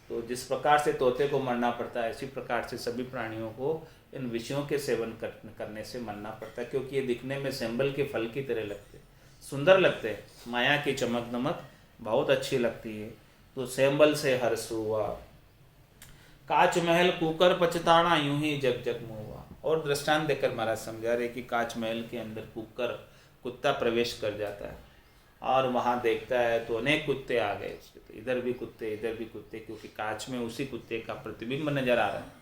तो जिस प्रकार से तोते को मरना पड़ता है, इसी प्रकार से सभी प्राणियों को इन विषयों के सेवन करने से मरना पड़ता है, क्योंकि ये दिखने में सेंबल के फल की तरह लगते हैं, सुंदर लगते हैं, माया की चमक दमक बहुत अच्छी लगती है। तो सेंबल से हर्ष हुआ, काच महल कुकर पछताना, यूं ही जग जग मुआ। और दृष्टांत देकर महाराज समझा रहे कि काच महल के अंदर कुकर कुत्ता प्रवेश कर जाता है और वहाँ देखता है तो अनेक कुत्ते आ गए उसके, तो इधर भी कुत्ते इधर भी कुत्ते, क्योंकि कांच में उसी कुत्ते का प्रतिबिंब नजर आ रहा है,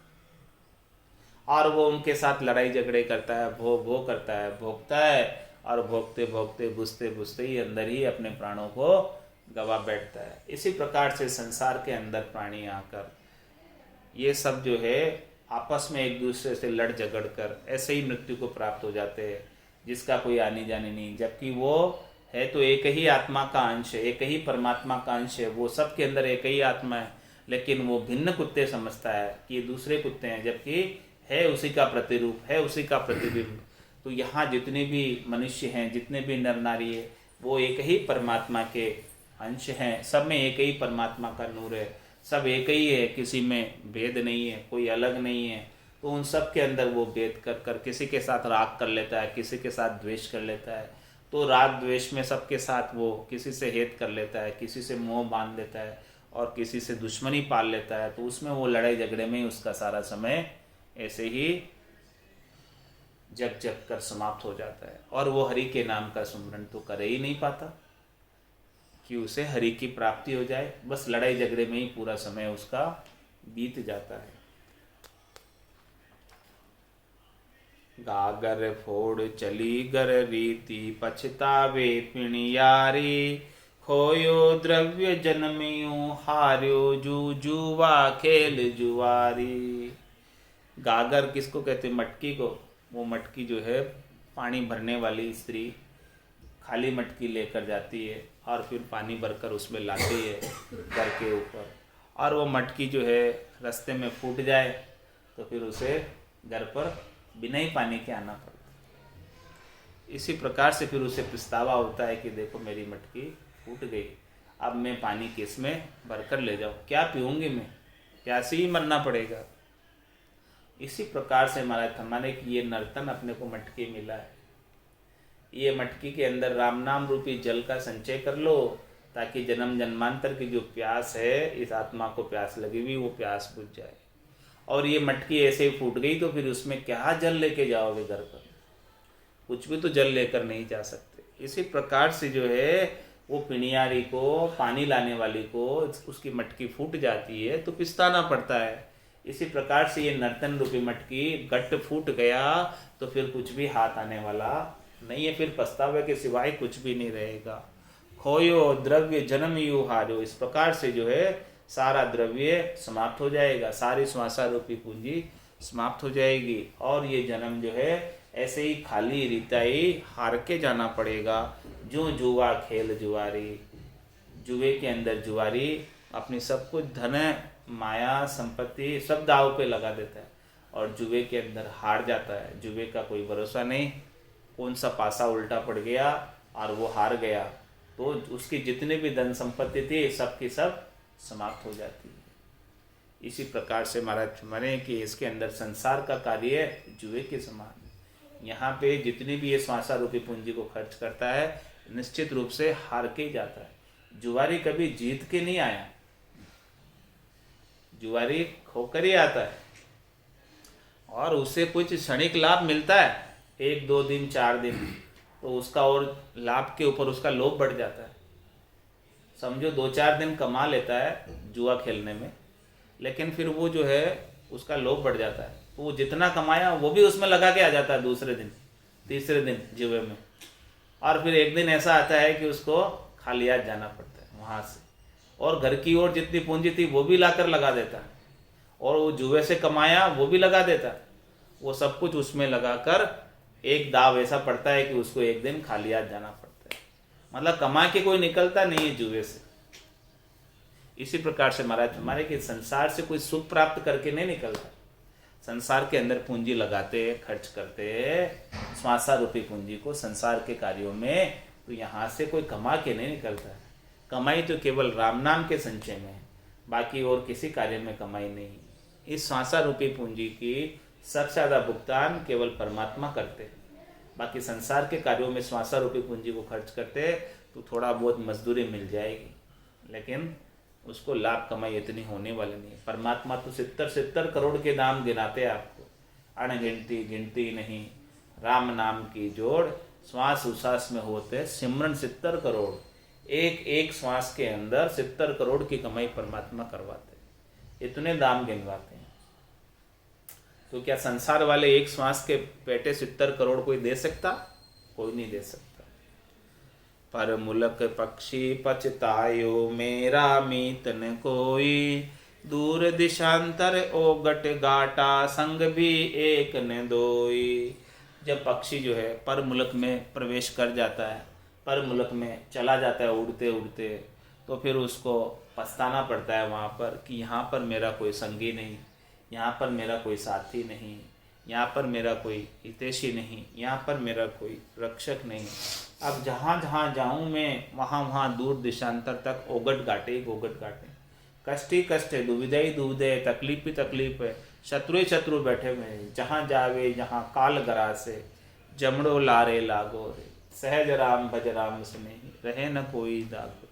और वो उनके साथ लड़ाई झगड़े करता है, भो भो करता है, भोगता है, और भोगते भोगते बुझते बुझते ही अंदर ही अपने प्राणों को गवा बैठता है। इसी प्रकार से संसार के अंदर प्राणी आकर ये सब जो है आपस में एक दूसरे से लड़ झगड़ कर ऐसे ही मृत्यु को प्राप्त हो जाते हैं, जिसका कोई आनी जानी नहीं, जबकि वो है तो एक ही आत्मा का अंश है, एक ही परमात्मा का अंश है, वो सब के अंदर एक ही आत्मा है, लेकिन वो भिन्न कुत्ते समझता है कि ये दूसरे कुत्ते हैं, जबकि है उसी का प्रतिरूप, है उसी का प्रतिबिंब। तो यहाँ जितने भी मनुष्य हैं, जितने भी नर नारी है, वो एक ही परमात्मा के अंश हैं, सब में एक ही परमात्मा का नूर है, सब एक ही है, किसी में भेद नहीं है, कोई अलग नहीं है। तो उन सब के अंदर वो भेद कर कर किसी के साथ राग कर लेता है, किसी के साथ द्वेष कर लेता है, तो राग द्वेष में सबके साथ वो किसी से हेत कर लेता है, किसी से मोह बांध लेता है, और किसी से दुश्मनी पाल लेता है। तो उसमें वो लड़ाई झगड़े में ही उसका सारा समय ऐसे ही जग जग कर समाप्त हो जाता है, और वो हरि के नाम का सुमरन तो कर ही नहीं पाता कि उसे हरि की प्राप्ति हो जाए, बस लड़ाई झगड़े में ही पूरा समय उसका बीत जाता है। गागर फोड़ चली गर रीति, पछतावे पिणियारी, खोयो द्रव्य जन्मियो, हार्यो जू जुआ खेल जुआरी। गागर किसको कहते हैं? मटकी को। वो मटकी जो है पानी भरने वाली स्त्री खाली मटकी लेकर जाती है और फिर पानी भरकर उसमें लाती है घर के ऊपर, और वो मटकी जो है रास्ते में फूट जाए तो फिर उसे घर पर बिना ही पानी के आना पड़ता है। इसी प्रकार से फिर उसे पछतावा होता है कि देखो मेरी मटकी फूट गई, अब मैं पानी किस में भरकर ले जाऊँ, क्या पीऊँगी मैं, प्यासे ही मरना पड़ेगा। इसी प्रकार से हमारे कि ये नर्तन अपने को मटकी मिला है, ये मटकी के अंदर राम नाम रूपी जल का संचय कर लो, ताकि जन्म जन्मांतर की जो प्यास है, इस आत्मा को प्यास लगी हुई, वो प्यास बुझ जाए। और ये मटकी ऐसे ही फूट गई तो फिर उसमें क्या जल लेके जाओगे घर पर? कुछ भी तो जल लेकर नहीं जा सकते। इसी प्रकार से जो है वो पिणियारी को, पानी लाने वाली को, उसकी मटकी फूट जाती है तो पिछताना पड़ता है। इसी प्रकार से ये नर्तन रूपी मटकी गट्ट फूट गया तो फिर कुछ भी हाथ आने वाला नहीं है, फिर पछतावे के सिवाय कुछ भी नहीं रहेगा। खोयो द्रव्य जन्म यू हारो, इस प्रकार से जो है सारा द्रव्य समाप्त हो जाएगा, सारी श्वासा रूपी पूंजी समाप्त हो जाएगी, और ये जन्म जो है ऐसे ही खाली रिताई हार के जाना पड़ेगा। जो जुआ खेल जुआरी, जुए के अंदर जुआरी अपनी सब कुछ धन माया संपत्ति सब दाव पे लगा देता है और जुए के अंदर हार जाता है। जुए का कोई भरोसा नहीं, कौन सा पासा उल्टा पड़ गया और वो हार गया तो उसकी जितनी भी धन संपत्ति थी सब की सब समाप्त हो जाती है। इसी प्रकार से महाराज मरे कि इसके अंदर संसार का कार्य जुए के समान। यहाँ पे जितनी भी ये श्वासा रूपी पूंजी को खर्च करता है निश्चित रूप से हार के ही जाता है। जुआरी कभी जीत के नहीं आया, जुआरी खोकर ही आता है। और उसे कुछ क्षणिक लाभ मिलता है 1-2 दिन 4 दिन, तो उसका और लाभ के ऊपर उसका लोभ बढ़ जाता है। समझो 2-4 दिन कमा लेता है जुआ खेलने में, लेकिन फिर वो जो है उसका लोभ बढ़ जाता है, तो वो जितना कमाया वो भी उसमें लगा के आ जाता है दूसरे दिन तीसरे दिन जुए में। और फिर एक दिन ऐसा आता है कि उसको खालियात जाना पड़ता है वहाँ से, और घर की ओर जितनी पूंजी थी वो भी लाकर लगा देता है, और वो जुए से कमाया वो भी लगा देता है, वो सब कुछ उसमें लगाकर एक दाव ऐसा पड़ता है कि उसको एक दिन खालियात जाना पड़ता है। मतलब कमा के कोई निकलता नहीं है जुए से। इसी प्रकार से महाराज हमारे कि संसार से कोई सुख प्राप्त करके नहीं निकलता, संसार के अंदर पूंजी लगाते खर्च करते श्वासा रूपी पूंजी को संसार के कार्यों में, तो यहाँ से कोई कमा के नहीं निकलता है। कमाई तो केवल राम नाम के संचय में है, बाकी और किसी कार्य में कमाई नहीं। इस श्वासा रूपी पूंजी की सबसे ज़्यादा भुगतान केवल परमात्मा करते हैं, बाकी संसार के कार्यों में श्वासा रूपी पूंजी को खर्च करते तो थोड़ा बहुत मजदूरी मिल जाएगी, लेकिन उसको लाभ कमाई इतनी होने वाली नहीं है। परमात्मा तो 70 करोड़ के दाम गिनाते हैं आपको, अणगिनती गिनती नहीं। राम नाम की जोड़ श्वास उश्वास में होते सिमरन 70 करोड़, एक एक श्वास के अंदर 70 करोड़ की कमाई परमात्मा करवाते, इतने दाम गिनवाते हैं। तो क्या संसार वाले एक श्वास के पेटे 70 करोड़ कोई दे सकता? कोई नहीं दे सकता। पर मुलक पक्षी पछतायो मेरा मीत न कोई, दूर दिशांतर ओगट गाटा संग भी एक न दोई। जब पक्षी जो है पर मुलक में प्रवेश कर जाता है, पर मुलक में चला जाता है उड़ते उड़ते, तो फिर उसको पछताना पड़ता है वहाँ पर कि यहाँ पर मेरा कोई संगी नहीं, यहाँ पर मेरा कोई साथी नहीं, यहाँ पर मेरा कोई हितैषी नहीं, यहाँ पर मेरा कोई रक्षक नहीं। अब जहाँ जहाँ जाऊँ मैं वहाँ वहाँ दूर दिशांतर तक ओगट गाटे गोगट गाटे, कष्ट ही कष्ट है, दुविधा ही दुविधा है, तकलीफ ही तकलीफ है, शत्रु ही शत्रु बैठे हुए हैं। जहाँ जावे जहाँ काल गरा से, जमड़ो लारे लागो रे, सहज राम भज राम स्नेही, रहे न कोई दागो।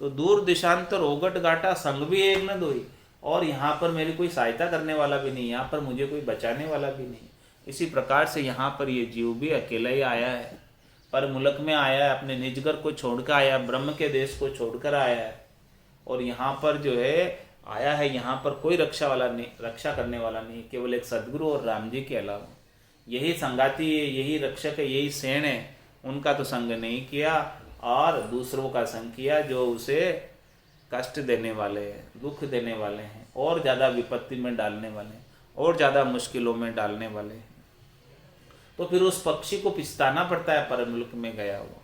तो दूर दिशांतर ओगट गाटा संग भी एक न दोई, और यहाँ पर मेरी कोई सहायता करने वाला भी नहीं, यहाँ पर मुझे कोई बचाने वाला भी नहीं। इसी प्रकार से यहाँ पर ये जीव भी अकेला ही आया है, पर मुल्क में आया है, अपने निजगर को छोड़कर आया, ब्रह्म के देश को छोड़कर आया है, और यहाँ पर जो है आया है, यहाँ पर कोई रक्षा वाला नहीं, रक्षा करने वाला नहीं, केवल एक सदगुरु और राम जी के अलावा। यही संगाती है, यही रक्षक है, यही सेन है। उनका तो संग नहीं किया और दूसरों का संग किया जो उसे कष्ट देने वाले हैं, दुख देने वाले हैं, और ज़्यादा विपत्ति में डालने वाले हैं, और ज़्यादा मुश्किलों में डालने वाले हैं। तो फिर उस पक्षी को पिछताना पड़ता है पर मुल्क में गया हुआ।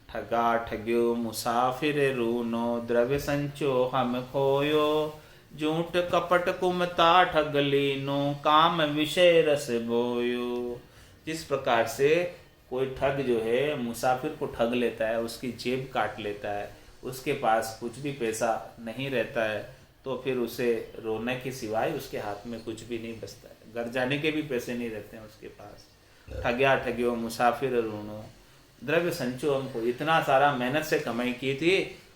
ठगा ठग्यो मुसाफिर रूनो, द्रव्य संचो हम खोयो, झूठ कपट कुमता ठग लीनो, काम विषय रस बोयो। जिस प्रकार से कोई ठग जो है मुसाफिर को ठग लेता है, उसकी जेब काट लेता है, उसके पास कुछ भी पैसा नहीं रहता है, तो फिर उसे रोने के सिवाय उसके हाथ में कुछ भी नहीं बचता है, घर जाने के भी पैसे नहीं रहते हैं उसके पास। ठग्या ठग्यो मुसाफिर रूनो, द्रव्य संचो, हमको इतना सारा मेहनत से कमाई की थी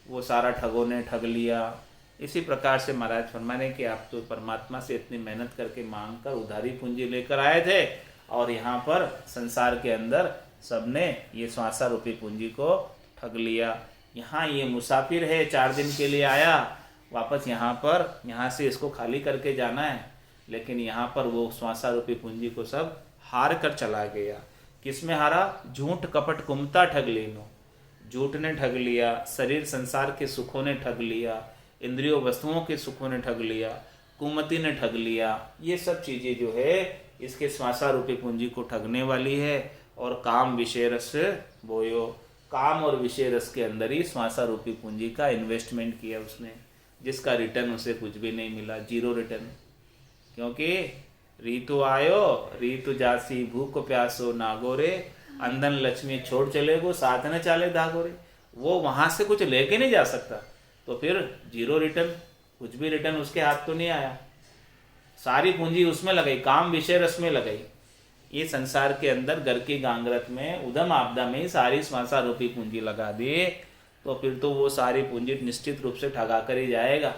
वो सारा ठगों ने ठग लिया। इसी प्रकार से महाराज फरमाने कि आप तो परमात्मा से इतनी मेहनत करके मांग कर उधारी पूंजी लेकर आए थे, और यहाँ पर संसार के अंदर सबने ये श्वासा रूपी पूंजी को ठग लिया। यहाँ ये मुसाफिर है, 4 दिन के लिए आया, वापस यहाँ से इसको खाली करके जाना है, लेकिन यहाँ पर वो श्वासा रूपी पूंजी को सब हार कर चला गया। किसमें हारा? झूठ कपट कुमता ठग लेनो, झूठ ने ठग लिया, शरीर संसार के सुखों ने ठग लिया, इंद्रियों वस्तुओं के सुखों ने ठग लिया, कुमति ने ठग लिया। ये सब चीज़ें जो है इसके श्वासा रूपी पूंजी को ठगने वाली है। और काम विषय रस बोयो, काम और विषय रस के अंदर ही श्वासा रूपी पूंजी का इन्वेस्टमेंट किया उसने, जिसका रिटर्न उसे कुछ भी नहीं मिला, 0 रिटर्न। क्योंकि रीतु आयो रीतु जासी, भूख प्यासो नागोरे, अंधन लक्ष्मी छोड़ चले गो, साथ न चाले धागोरे। वो वहाँ से कुछ लेके नहीं जा सकता, तो फिर 0 रिटर्न, कुछ भी रिटर्न उसके हाथ तो नहीं आया। सारी पूंजी उसमें लगाई, काम विषय रस में लगाई। ये संसार के अंदर घर की गांगरत में, उधम आपदा में ही सारी श्वासा रूपी पूंजी लगा दी, तो फिर तो वो सारी पूंजी निश्चित रूप से ठगा कर ही जाएगा,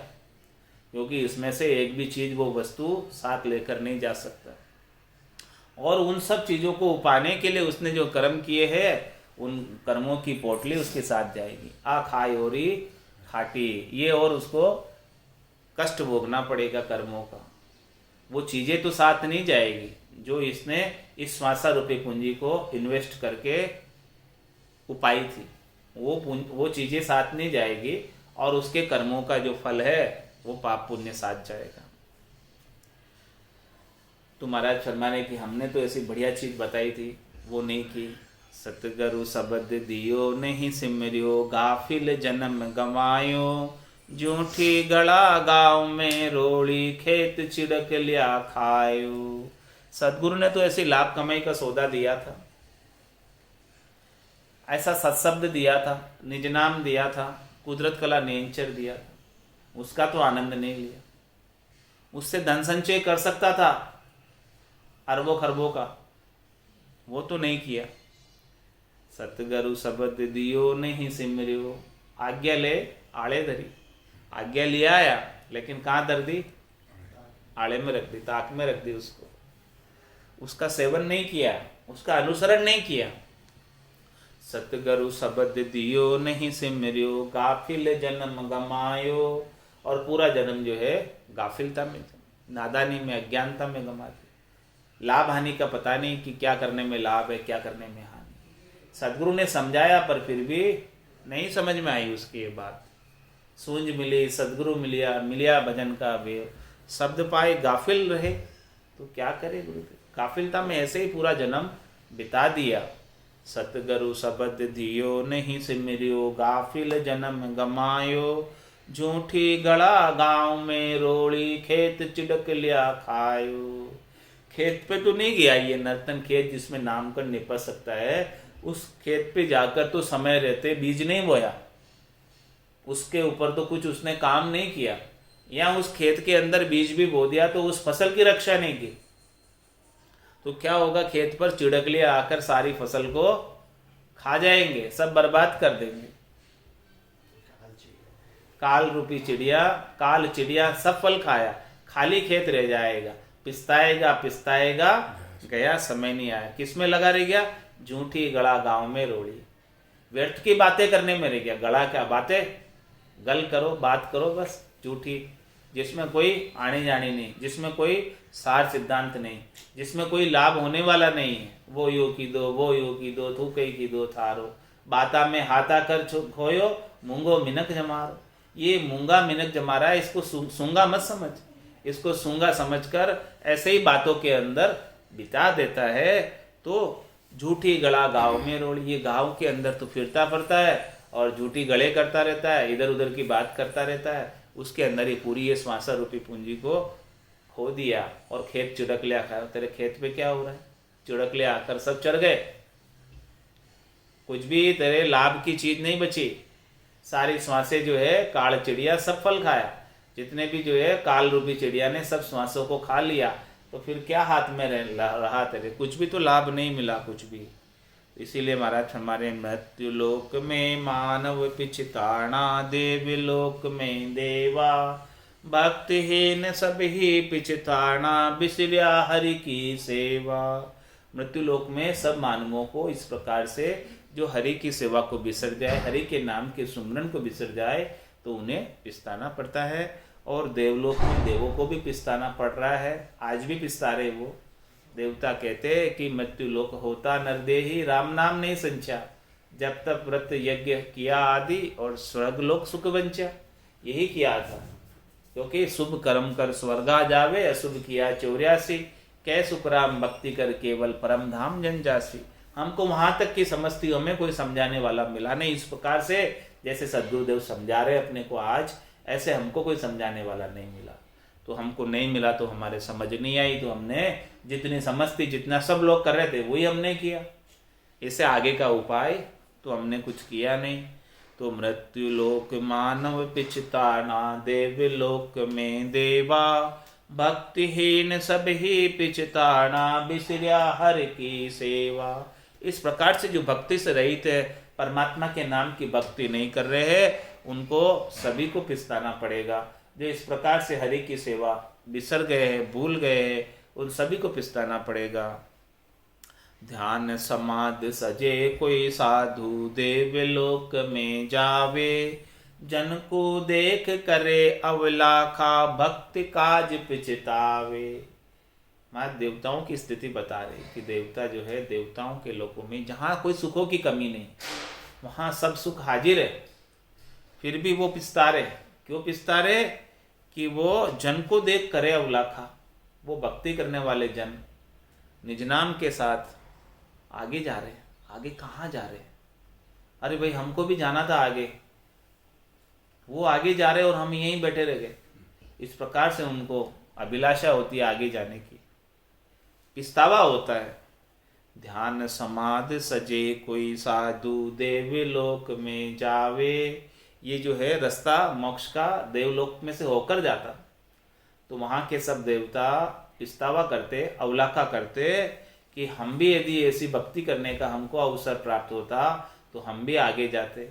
क्योंकि इसमें से एक भी चीज़ वो वस्तु साथ लेकर नहीं जा सकता। और उन सब चीज़ों को पाने के लिए उसने जो कर्म किए हैं उन कर्मों की पोटली उसके साथ जाएगी। आ खाई ओरी खाटी, ये और उसको कष्ट भोगना पड़ेगा कर्मों का। वो चीज़ें तो साथ नहीं जाएगी जो इसने इस श्वासा रूपी पूंजी को इन्वेस्ट करके उपाई थी, वो चीज़ें साथ नहीं जाएगी और उसके कर्मों का जो फल है वो पाप पुण्य साथ जाएगा। तो महाराज फरमा रहे कि हमने तो ऐसी बढ़िया चीज़ बताई थी, वो नहीं की। सतगुरु शब्द दियो नहीं सिमरियो, गाफिल जन्म गंवायो, जूठी गड़ा गाँव में रोड़ी, खेत चिड़क लिया खायो। सतगुरु ने तो ऐसी लाभ कमाई का सौदा दिया था, ऐसा सत्शब्द दिया था, निज नाम दिया था, कुदरत कला नेचर दिया था, उसका तो आनंद नहीं लिया। उससे धन संचय कर सकता था अरबों खरबों का, वो तो नहीं किया। सतगुरु शब्द दियो नहीं सिमरियो, आज्ञा ले आड़े धरी, आज्ञा लिया आया लेकिन कहाँ धर दी? आड़े में रख दी, ताक में रख दी उसको। उसका सेवन नहीं किया, उसका अनुसरण नहीं किया। सतगुरु शब्द दियो नहीं सिमरियो, गाफिल जन्म गमायो, और पूरा जन्म जो है गाफिलता में, नादानी में, अज्ञानता में गमा दी। लाभ हानि का पता नहीं कि क्या करने में लाभ है, क्या करने में हानि। सदगुरु ने समझाया पर फिर भी नहीं समझ में आई उसकी ये बात। सूंझ मिली, सदगुरु मिलिया भजन का वे, शब्द पाए गाफिल रहे, तो क्या करे गुरुदेव। गाफिलता में ऐसे ही पूरा जन्म बिता दिया। सतगुरु शब्द दियो नहीं सिमरियो, गाफिल जन्म गमायो, झूठी गड़ा गांव में रोड़ी, खेत चिड़क लिया खायो। खेत पे तो नहीं गया ये नर्तन खेत जिसमें नामकरण निपट सकता है, उस खेत पे जाकर तो समय रहते बीज नहीं बोया, उसके ऊपर तो कुछ उसने काम नहीं किया, या उस खेत के अंदर बीज भी बो दिया तो उस फसल की रक्षा नहीं की, तो क्या होगा? खेत पर चिड़कलियां आकर सारी फसल को खा जाएंगे, सब बर्बाद कर देंगे। काल रूपी चिड़िया, काल चिड़िया सब फल खाया, खाली खेत रह जाएगा। पिस्ताएगा पिस्ताएगा गया, समय नहीं आया। किसमें लगा रह गया? झूठी गड़ा गांव में रोड़ी, व्यर्थ की बातें करने में रह गया। गड़ा क्या बातें, गल करो, बात करो बस झूठी, जिसमें कोई आनी जानी नहीं, जिसमें कोई सार सिद्धांत नहीं, जिसमें कोई लाभ होने वाला नहीं है। वो यो की दो, वो यो की दो, थूकई की दो थारो, बाता में हाथा कर खोयो, मूंगो मिनक जमारो। ये मूंगा मिनक जमा रहा है, इसको सूंगा मत समझ, इसको सूंगा समझकर ऐसे ही बातों के अंदर बिता देता है। तो झूठी गड़ा गाँव में रोड़ी, ये गाँव के अंदर तो फिरता फिरता है और झूठी गड़े करता रहता है, इधर उधर की बात करता रहता है। उसके अंदर ही पूरी ये श्वासा रूपी पूंजी को खो दिया और खेत चिड़क लिया खाया। तेरे खेत पे क्या हो रहा है? चिड़क ले आकर सब चढ़ गए, कुछ भी तेरे लाभ की चीज नहीं बची। सारी श्वासें जो है काल चिड़िया सब फल खाया, जितने भी जो है काल रूपी चिड़िया ने सब श्वासों को खा लिया, तो फिर क्या हाथ में रहा तेरे? कुछ भी तो लाभ नहीं मिला, कुछ भी। इसीलिए महाराज हमारे मृत्यु लोक में मानव पिछताना, देव लोक में देवा, भक्तिहीन सब ही पिछताना, बिसरिया हरि की सेवा। मृत्यु लोक में सब मानवों को इस प्रकार से जो हरि की सेवा को बिसर जाए, हरि के नाम के सुमरन को बिसर जाए, तो उन्हें पिछताना पड़ता है। और देवलोक में देवों को भी पिछताना पड़ रहा है, आज भी पिछता रहे वो। देवता कहते हैं कि मृत्यु लोक होता नरदेही, राम नाम नहीं संचा, जब तक व्रत यज्ञ किया आदि, और स्वर्ग लोक सुख बंचा। यही किया था, क्योंकि शुभ कर्म कर स्वर्गा जावे, अशुभ किया 84, कै सुखराम भक्ति कर केवल परम धाम जन जासी। हमको वहां तक की समझती, हमें कोई समझाने वाला मिला नहीं इस प्रकार से, जैसे सद्गुरुदेव समझा रहे अपने को आज, ऐसे हमको कोई समझाने वाला नहीं मिला। तो हमको नहीं मिला तो हमारे समझ नहीं आई, तो हमने जितनी समझ थी, जितना सब लोग कर रहे थे वही हमने किया। इससे आगे का उपाय तो हमने कुछ किया नहीं। तो मृत्यु लोक मानव पिछताना, देव लोक में देवा, भक्तिहीन सब ही पिछताना, बिसरिया हर की सेवा। इस प्रकार से जो भक्ति से रहित है, परमात्मा के नाम की भक्ति नहीं कर रहे हैं, उनको सभी को पिछताना पड़ेगा। जो इस प्रकार से हरि की सेवा बिसर गए हैं, भूल गए हैं, उन सभी को पिछताना पड़ेगा। ध्यान समाधि सजे कोई साधु देवलोक में जावे, जन को देख करे अवलाखा भक्ति काज पिछतावे। माँ देवताओं की स्थिति बता रही कि देवता जो है देवताओं के लोकों में जहाँ कोई सुखों की कमी नहीं, वहाँ सब सुख हाजिर है, फिर भी वो पिसता रहे। क्यों पिसता रहे? कि वो जन को देख करे अवलाखा, वो भक्ति करने वाले जन निज नाम के साथ आगे जा रहे। आगे कहाँ जा रहे? अरे भाई हमको भी जाना था आगे, वो आगे जा रहे और हम यहीं बैठे रह गए। इस प्रकार से उनको अभिलाषा होती है आगे जाने की, पिस्तावा होता है। ध्यान समाधि सजे कोई साधु देवलोक में जावे, ये जो है रास्ता मोक्ष का देवलोक में से होकर जाता। तो वहाँ के सब देवता पिस्तावा करते, अवलाखा करते कि हम भी यदि ऐसी भक्ति करने का हमको अवसर प्राप्त होता तो हम भी आगे जाते,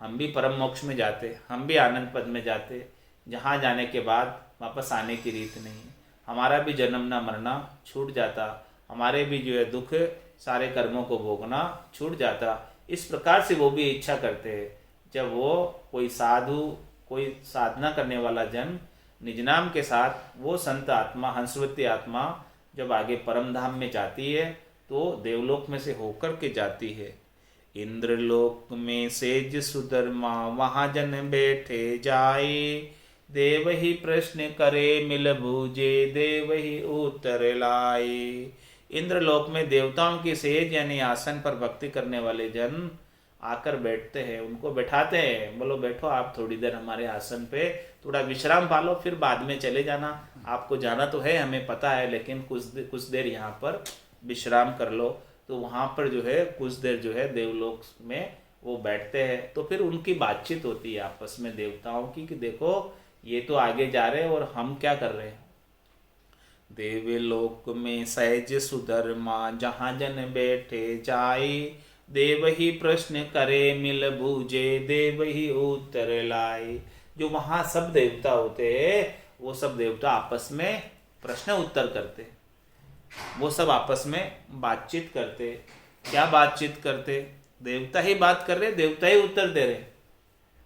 हम भी परम मोक्ष में जाते, हम भी आनंद पद में जाते, जहाँ जाने के बाद वापस आने की रीत नहीं, हमारा भी जन्मना मरना छूट जाता, हमारे भी जो है दुख सारे कर्मों को भोगना छूट जाता। इस प्रकार से वो भी इच्छा करते हैं। जब वो कोई साधु, कोई साधना करने वाला जन निज नाम के साथ वो संत आत्मा, हंसवती आत्मा जब आगे परम धाम में जाती है तो देवलोक में से होकर के जाती है। इंद्रलोक में सेज सुधर्मा वहाँ जन बैठे जाए, देव ही प्रश्न करे मिल बूझे देव ही उत्तर लाए। इंद्रलोक में देवताओं की सेज यानी आसन पर भक्ति करने वाले जन आकर बैठते हैं, उनको बैठाते हैं, बोलो बैठो आप थोड़ी देर हमारे आसन पे, थोड़ा विश्राम पालो, फिर बाद में चले जाना, आपको जाना तो है हमें पता है, लेकिन कुछ देर यहाँ पर विश्राम कर लो। तो वहाँ पर जो है कुछ देर जो है देवलोक में वो बैठते हैं। तो फिर उनकी बातचीत होती है आपस में देवताओं की कि देखो ये तो आगे जा रहे हैं और हम क्या कर रहे हैं। देवलोक में सहज सुधर्मा जहाँ जन बैठे जाए, देव ही प्रश्न करे मिल बूझे देव ही उत्तर लाए। जो वहाँ सब देवता होते हैं वो सब देवता आपस में प्रश्न उत्तर करते, वो सब आपस में बातचीत करते। क्या बातचीत करते? देवता ही बात कर रहे, देवता ही उत्तर दे रहे,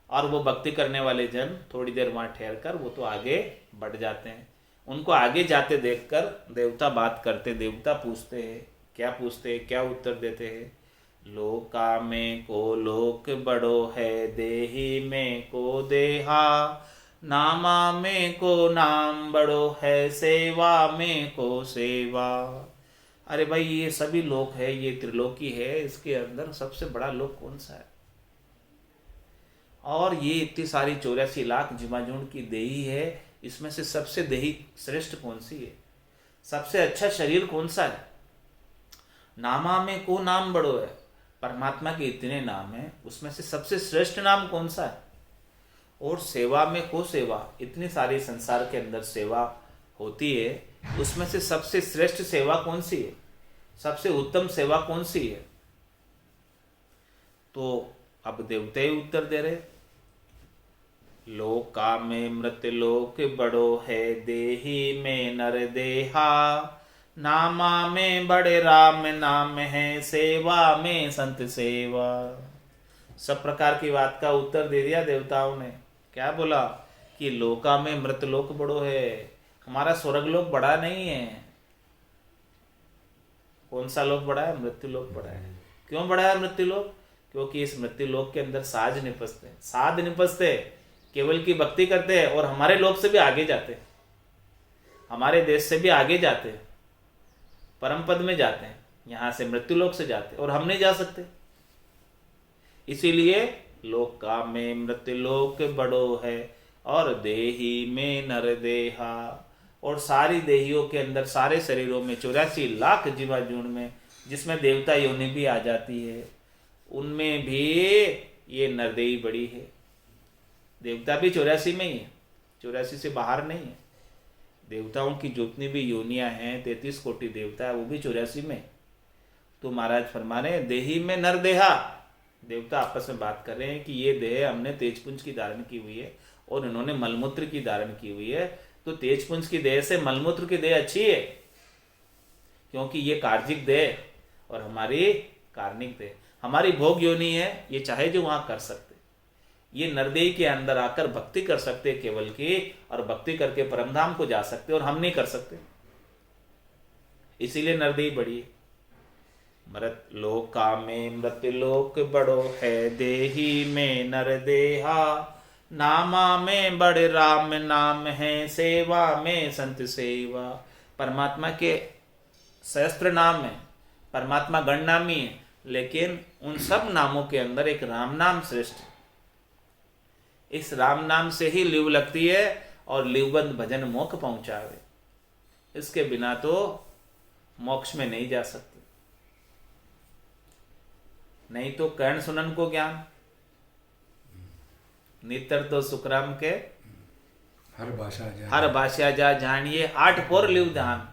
और वो भक्ति करने वाले जन थोड़ी देर वहाँ ठहर कर वो तो आगे बढ़ जाते हैं। उनको आगे जाते देखकर देवता बात करते, देवता पूछते हैं। क्या पूछते हैं, क्या उत्तर देते हैं? लोका में को लोक बड़ो है, देही में को देहा, नामा में को नाम बड़ो है, सेवा में को सेवा। अरे भाई ये सभी लोक है, ये त्रिलोकी है, इसके अंदर सबसे बड़ा लोक कौन सा है? और ये इतनी सारी 84 लाख जिमाजून की देही है, इसमें से सबसे देही श्रेष्ठ कौन सी है? सबसे अच्छा शरीर कौन सा है? नामा में को नाम बड़ो है, परमात्मा के इतने नाम हैं, उसमें से सबसे श्रेष्ठ नाम कौन सा है? और सेवा में को सेवा, इतनी सारी संसार के अंदर सेवा होती है, उसमें से सबसे श्रेष्ठ सेवा कौन सी है? सबसे उत्तम सेवा कौन सी है? तो अब देवता ही उत्तर दे रहे, लोका में मृत लोक बड़ो है, देही में नर देहा, नामा में बड़े राम नाम है, सेवा में संत सेवा। सब प्रकार की बात का उत्तर दे दिया देवताओं ने। क्या बोला कि लोका में मृत लोक बड़ो है, हमारा स्वर्ग लोक बड़ा नहीं है। कौन सा लोक बड़ा है? मृत्यु लोक बड़ा है। क्यों बड़ा है मृत्यु लोक? क्योंकि इस मृत्यु लोक के अंदर साध निपजते, केवल की भक्ति करते हैं और हमारे लोक से भी आगे जाते, हमारे देश से भी आगे जाते, परम पद में जाते हैं, यहाँ से मृत्यु लोक से जाते, और हम नहीं जा सकते। इसीलिए लोका में मृत्यु लोक बड़ो है, और देही में नर देहा, और सारी देहियों के अंदर, सारे शरीरों में 84 लाख जीवाजून में, जिसमें देवता योनि भी आ जाती है, उनमें भी ये नरदेही बड़ी है। देवता भी 84 में ही है, 84 से बाहर नहीं है। देवताओं की जितनी भी योनियां हैं, 33 कोटि देवता है, वो भी 84 में। तो महाराज फरमा रहे हैं देही में नर देहा। देवता आपस में बात कर रहे हैं कि ये देह हमने तेजपुंज की धारण की हुई है और इन्होंने मलमूत्र की धारण की हुई है। तो तेजपुंज की देह से मलमूत्र की देह अच्छी है, क्योंकि ये कार्जिक देह और हमारी कार्णिक देह, हमारी भोग योनि है, ये चाहे जो वहां कर सकते, ये नरदेही के अंदर आकर भक्ति कर सकते केवल की, और भक्ति करके परमधाम को जा सकते, और हम नहीं कर सकते, इसीलिए नरदेही बड़ी है। मृत लोका में मृत्यु लोक बड़ो है, देही में नरदेहा, नामा में बड़े राम नाम है, सेवा में संत सेवा। परमात्मा के सहस्त्र नाम है, परमात्मा गणनामी है, लेकिन उन सब नामों के अंदर एक राम नाम श्रेष्ठ है। इस राम नाम से ही लिव लगती है, और लिवबंद भजन मोक्ष पहुंचावे, इसके बिना तो मोक्ष में नहीं जा सकते। नहीं तो कर्ण सुनन को ज्ञान, नितर तो सुखराम के हर भाषा जा जानिए, 8 पोर लिव ध्यान,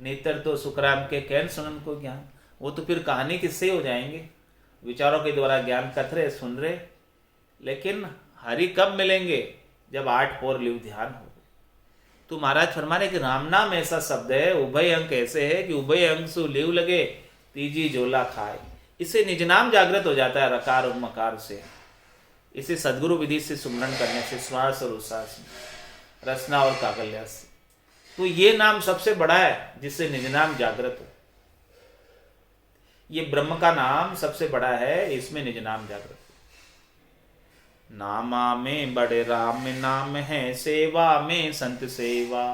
नितर तो सुखराम के कर्ण सुनन को ज्ञान। वो तो फिर कहानी किससे हो जाएंगे, विचारों के द्वारा ज्ञान कथ रहे सुन रहे, लेकिन हरि कब मिलेंगे, जब 8 पोर लिव ध्यान हो। तो महाराज फरमा रहे कि राम नाम ऐसा शब्द है, उभय अंक ऐसे है कि उभय अंक सु लिव लगे, तीजी जोला खाए। इससे निज नाम जागृत हो जाता है रकार और मकार से। इसे सदगुरु विधि से सुमरन करने से, श्वास और उच्छ्वास, रसना और काकल्या से। तो ये नाम सबसे बड़ा है जिससे निज नाम जागृत हो। ये ब्रह्म का नाम सबसे बड़ा है, इसमें निज नाम जागृत हो। नामा में बड़े राम नाम है, सेवा में संत सेवा।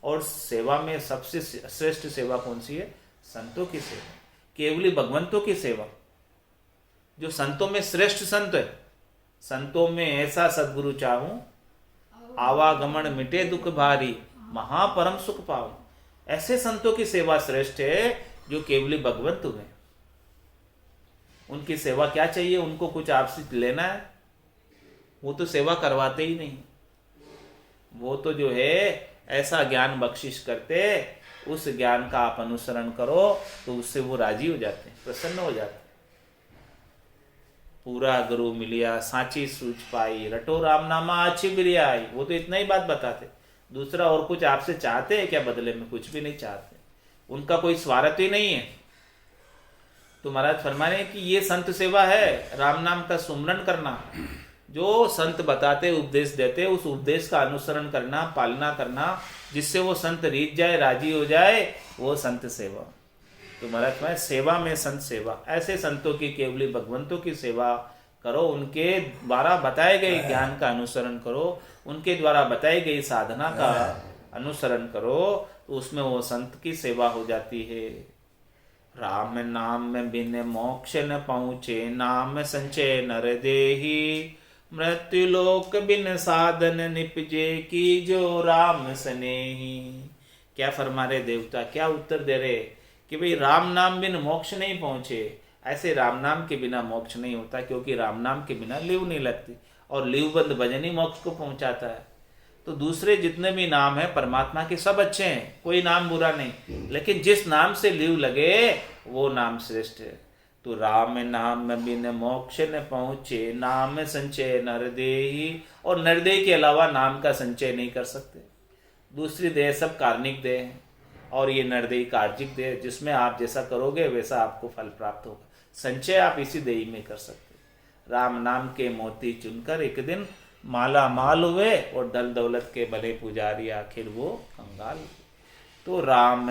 और सेवा में सबसे श्रेष्ठ सेवा कौन सी है? संतों की सेवा, केवली भगवंतों की सेवा। जो संतों में श्रेष्ठ संत है, संतों में ऐसा सदगुरु चाहूं, आवागमन मिटे दुख भारी, महापरम सुख पाऊं। ऐसे संतों की सेवा श्रेष्ठ है जो केवली भगवंत हुए। उनकी सेवा क्या चाहिए? उनको कुछ आपसे लेना है? वो तो सेवा करवाते ही नहीं। वो तो जो है ऐसा ज्ञान बख्शिश करते, उस ज्ञान का आप अनुसरण करो तो उससे वो राजी हो जाते हैं, प्रसन्न हो जाते हैं। पूरा गुरु मिलिया सांची सूझ पाई, रटो राम नामा अच्छी बिरियाई। वो तो इतना ही बात बताते, दूसरा और कुछ आपसे चाहते हैं क्या? बदले में कुछ भी नहीं चाहते, उनका कोई स्वार्थ ही नहीं है। तो महाराज फरमा रहे हैं कि ये संत सेवा है, राम नाम का सुमरन करना। जो संत बताते, उपदेश देते, उस उपदेश का अनुसरण करना, पालना करना, जिससे वो संत रीझ जाए, राजी हो जाए, वो संत सेवा। तो महाराज में सेवा में संत सेवा। ऐसे संतों की, केवली भगवंतों की सेवा करो, उनके द्वारा बताए गए ज्ञान का अनुसरण करो, उनके द्वारा बताई गई साधना का अनुसरण करो, तो उसमें वो संत की सेवा हो जाती है। राम नाम बिन मोक्ष न पहुँचे, नाम संचय नर देही, मृत्यु लोक बिन साधन निपजे, की जो राम स्नेही। क्या फरमा रहे देवता, क्या उत्तर दे रहे कि भाई राम नाम बिन मोक्ष नहीं पहुंचे। ऐसे राम नाम के बिना मोक्ष नहीं होता, क्योंकि राम नाम के बिना लिव नहीं लगती, और लिवबंद भजन ही मोक्ष को पहुंचाता है। तो दूसरे जितने भी नाम है परमात्मा के सब अच्छे हैं, कोई नाम बुरा नहीं, लेकिन जिस नाम से लिव लगे वो नाम श्रेष्ठ है। तो राम नाम बिन मोक्ष न पहुँचे, नाम संचय नरदेही। और नरदेही के अलावा नाम का संचय नहीं कर सकते। दूसरी देह सब कार्णिक देह है, और ये नरदेही कार्जिक देह, जिसमें आप जैसा करोगे वैसा आपको फल प्राप्त होगा। संचय आप इसी देही में कर सकते। राम नाम के मोती चुनकर एक दिन माला माल हुए, और दल दौलत के भले पुजारी आखिर वो कंगाल। तो राम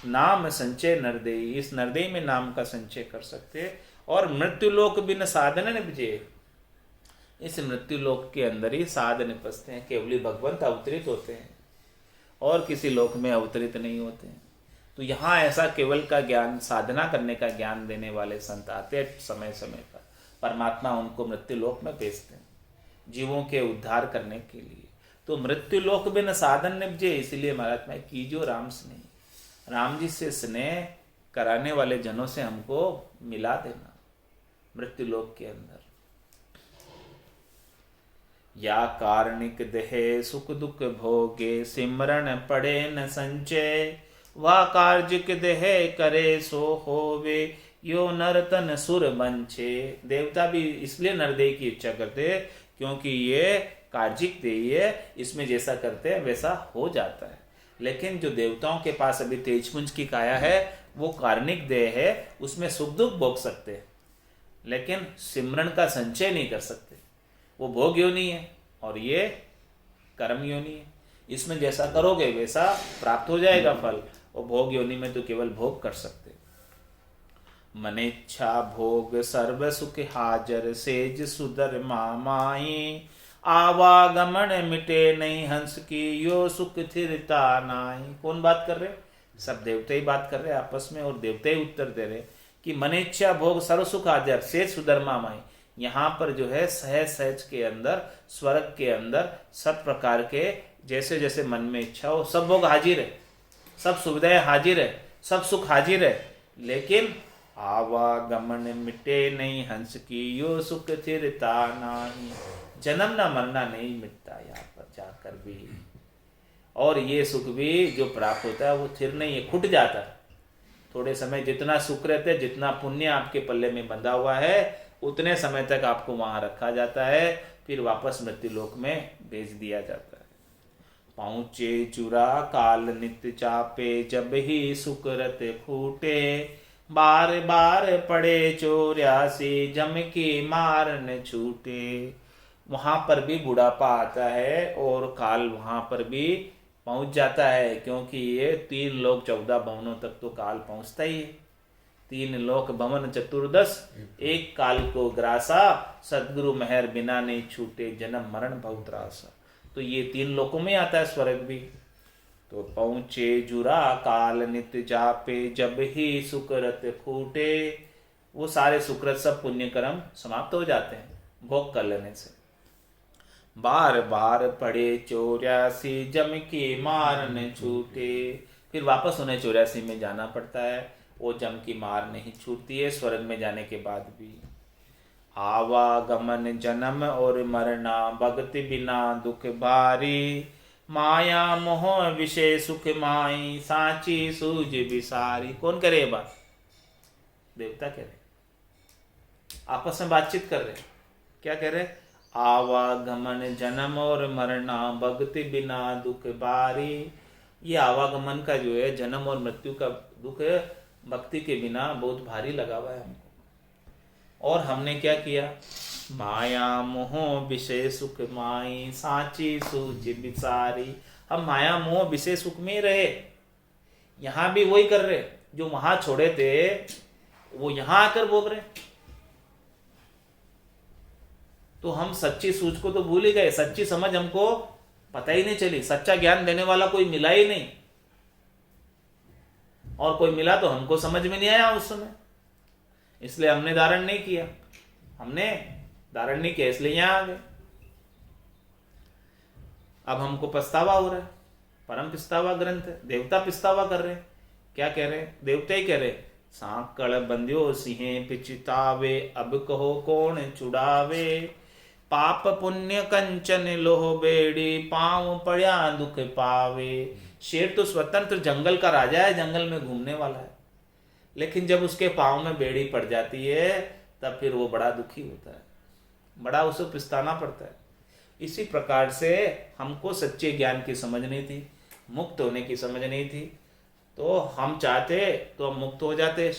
नाम संचय नरदेही, इस नरदेही में नाम का संचय कर सकते। और मृत्यु लोक बिन साधन निपजे, इस मृत्यु लोक के अंदर ही साधन निपजते हैं। केवली भगवंत अवतरित होते हैं, और किसी लोक में अवतरित नहीं होते हैं। तो यहाँ ऐसा केवल का ज्ञान, साधना करने का ज्ञान देने वाले संत आते हैं समय समय पर। परमात्मा उनको मृत्यु लोक में भेजते हैं जीवों के उद्धार करने के लिए। तो मृत्यु लोक बिन साधन निपजे, इसलिए महाराज में कीजो राम स्नेह, राम जी से स्नेह कराने वाले जनों से हमको मिला देना मृत्यु लोक के अंदर। या कारणिक देह सुख दुख भोगे, सिमरन पड़े न संचय, वा कार्जिक देह करे सो होवे, यो नरतन सुर मंचे। देवता भी इसलिए नरदेह की इच्छा करते क्योंकि ये कार्जिक देह है, इसमें जैसा करते हैं वैसा हो जाता है। लेकिन जो देवताओं के पास अभी तेजपुंज की काया है वो कार्णिक देह है, उसमें सुख दुख भोग सकते हैं, लेकिन सिमरन का संचय नहीं कर सकते। वो भोग योनि है और ये कर्म योनि है। इसमें जैसा करोगे वैसा प्राप्त हो जाएगा फल, और भोग योनि में तो केवल भोग कर सकते। मनेच्छा भोग सर्व सुख हाजर, सेज सुदर मामाई, आवागमन मिटे नहीं हंस की, यो सुख थिरता नाई। कौन बात कर रहे? सब देवते ही बात कर रहे हैं आपस में, और देवते ही उत्तर दे रहे कि मनेच्छा भोग सर्व सुख हाजर, सेज सुदर मामाई। यहाँ पर जो है सहज सहज के अंदर, स्वर्ग के अंदर सब प्रकार के जैसे जैसे मन में इच्छा हो सब भोग हाजिर है, सब सुविधाएं हाजिर है, सब सुख हाजिर है, लेकिन आवागमन मिटे नहीं हंस की, यो सुख थिरता नाही। जन्म ना मरना नहीं मिटता यहाँ पर जाकर भी, और ये सुख भी जो प्राप्त होता है वो थिर नहीं है, खुट जाता है। थोड़े समय जितना सुख रहते हैं, जितना पुण्य आपके पल्ले में बंधा हुआ है, उतने समय तक आपको वहां रखा जाता है, फिर वापस मृत्यु लोक में भेज दिया जाता है। पहुँचे चुरा काल नित्य चापे, जब ही सुकरत खूटे, बार बार पड़े 84 जम की मार न छूटे। वहां पर भी बुढ़ापा आता है और काल वहां पर भी पहुंच जाता है, क्योंकि ये 3 लोक 14 भवनों तक तो काल पहुंचता ही है। 3 लोक भवन चतुर्दश, एक काल को ग्रासा, सदगुरु मेहर बिना नहीं छूटे, जन्म मरण बहुत त्रासा। तो ये 3 लोकों में आता है स्वर्ग भी। तो पहुँचे जुरा काल नित्य जापे, जब ही सुकृत खूटे। वो सारे सुकृत सब पुण्य कर्म समाप्त हो जाते हैं भोग कर लेने से। बार बार पड़े 84 जम की मार न छूटे। फिर वापस उन्हें 84 में जाना पड़ता है, वो जम की मार नहीं छूटती है स्वर्ग में जाने के बाद भी। आवागमन जन्म और मरना, भक्ति बिना दुख भारी, माया मोह विषय सुख माई, साची सूझ विसारी। कौन करे ये बात? देवता कह रहे, आपस में बातचीत कर रहे। क्या कह रहे? आवागमन जन्म और मरना, भक्ति बिना दुख भारी। ये आवागमन का जो है जन्म और मृत्यु का दुख है, भक्ति के बिना बहुत भारी लगा हुआ है हमको। और हमने क्या किया? माया मोह विषय सुख माई, साची सूझ विसारी। हम माया मोह विषय सुख में रहे, यहां भी वही कर रहे जो वहां छोड़े थे, वो यहां आकर भोग रहे। तो हम सच्ची सूझ को तो भूल ही गए, सच्ची समझ हमको पता ही नहीं चली, सच्चा ज्ञान देने वाला कोई मिला ही नहीं, और कोई मिला तो हमको समझ में नहीं आया उस समय, इसलिए हमने धारण नहीं किया। हमने धारण नहीं किया इसलिए यहां आ गए। अब हमको पछतावा हो रहा है, परम पछतावा ग्रंथ है, देवता पछतावा कर रहे। क्या कह रहे? देवता ही कह रहे, सांकड़ बंध्यो सिंहे पिछतावे, अब कहो कौन छुड़ावे, पाप पुण्य कंचन लोह बेड़ी, पांव पड़ा दुख पावे। शेर तो स्वतंत्र जंगल का राजा है, जंगल में घूमने वाला है, लेकिन जब उसके पांव में बेड़ी पड़ जाती है तब फिर वो बड़ा दुखी होता है, बड़ा उसे पछताना पड़ता है। इसी प्रकार से हमको सच्चे ज्ञान की समझ नहीं थी, मुक्त होने की समझ नहीं थी। तो हम चाहते तो हम मुक्त हो जाते,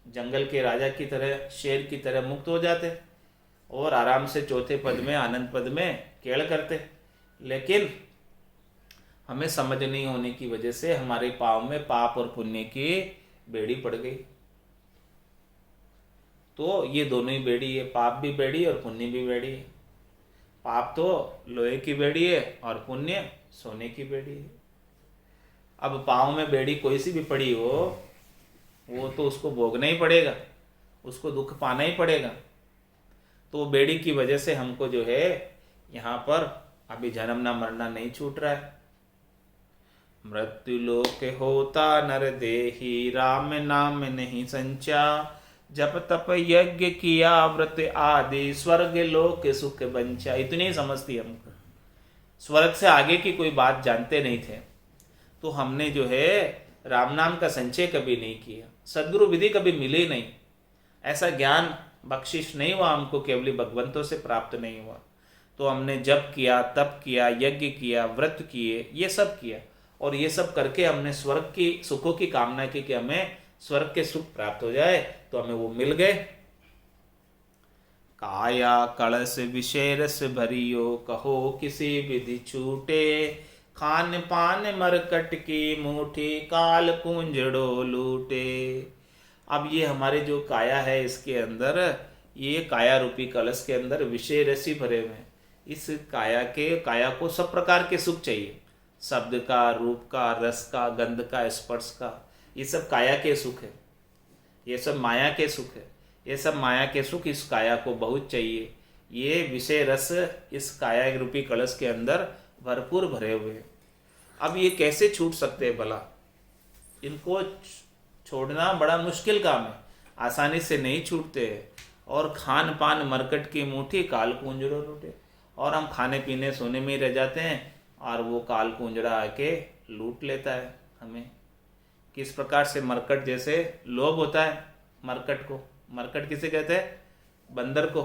जंगल के राजा की तरह, शेर की तरह मुक्त हो जाते और आराम से चौथे पद में, आनंद पद में केड़ करते। लेकिन हमें समझ नहीं होने की वजह से हमारे पाँव में पाप और पुण्य की बेड़ी पड़ गई। तो ये दोनों ही बेड़ी है, पाप भी बेड़ी और पुण्य भी बेड़ी है। पाप तो लोहे की बेड़ी है और पुण्य सोने की बेड़ी है। अब पाँव में बेड़ी कोई सी भी पड़ी हो, वो तो उसको भोगना ही पड़ेगा, उसको दुख पाना ही पड़ेगा। तो बेड़ी की वजह से हमको जो है यहाँ पर अभी जन्म ना मरना नहीं छूट रहा है। मृत्यु लोक होता नर देही, राम नाम नहीं संचा, जप तप यज्ञ किया व्रत आदि, स्वर्ग लोक सुख बंचा। इतनी ही समझती हमको, स्वर्ग से आगे की कोई बात जानते नहीं थे। तो हमने जो है राम नाम का संचय कभी नहीं किया, सदगुरु विधि कभी मिली नहीं, ऐसा ज्ञान बख्शिश नहीं हुआ हमको, केवली भगवंतों से प्राप्त नहीं हुआ। तो हमने जप किया, तप किया, यज्ञ किया, व्रत किए, ये सब किया, और ये सब करके हमने स्वर्ग की सुखों की कामना की कि हमें स्वर्ग के सुख प्राप्त हो जाए, तो हमें वो मिल गए। काया कलश विषय रस भरियो, कहो किसी विधि छूटे, खान पान मरकट की मुठी, काल कुंजड़ो लूटे। अब ये हमारे जो काया है, इसके अंदर ये काया रूपी कलश के अंदर विषय रसी भरे हुए हैं। इस काया को सब प्रकार के सुख चाहिए, शब्द का, रूप का, रस का, गंध का, स्पर्श का, ये सब काया के सुख है, ये सब माया के सुख है। ये सब माया के सुख इस काया को बहुत चाहिए। ये विषय रस इस काया रूपी कलश के अंदर भरपूर भरे हुए हैं। अब ये कैसे छूट सकते हैं भला? इनको छोड़ना बड़ा मुश्किल काम है, आसानी से नहीं छूटते हैं। और खान पान मरकट की मुट्ठी, काल कुंजड़ो लूटे। और हम खाने पीने सोने में ही रह जाते हैं और वो काल कुंजड़ा आके लूट लेता है हमें। किस प्रकार से? मरकट जैसे लोभ होता है मरकट को। मरकट किसे कहते हैं? बंदर को।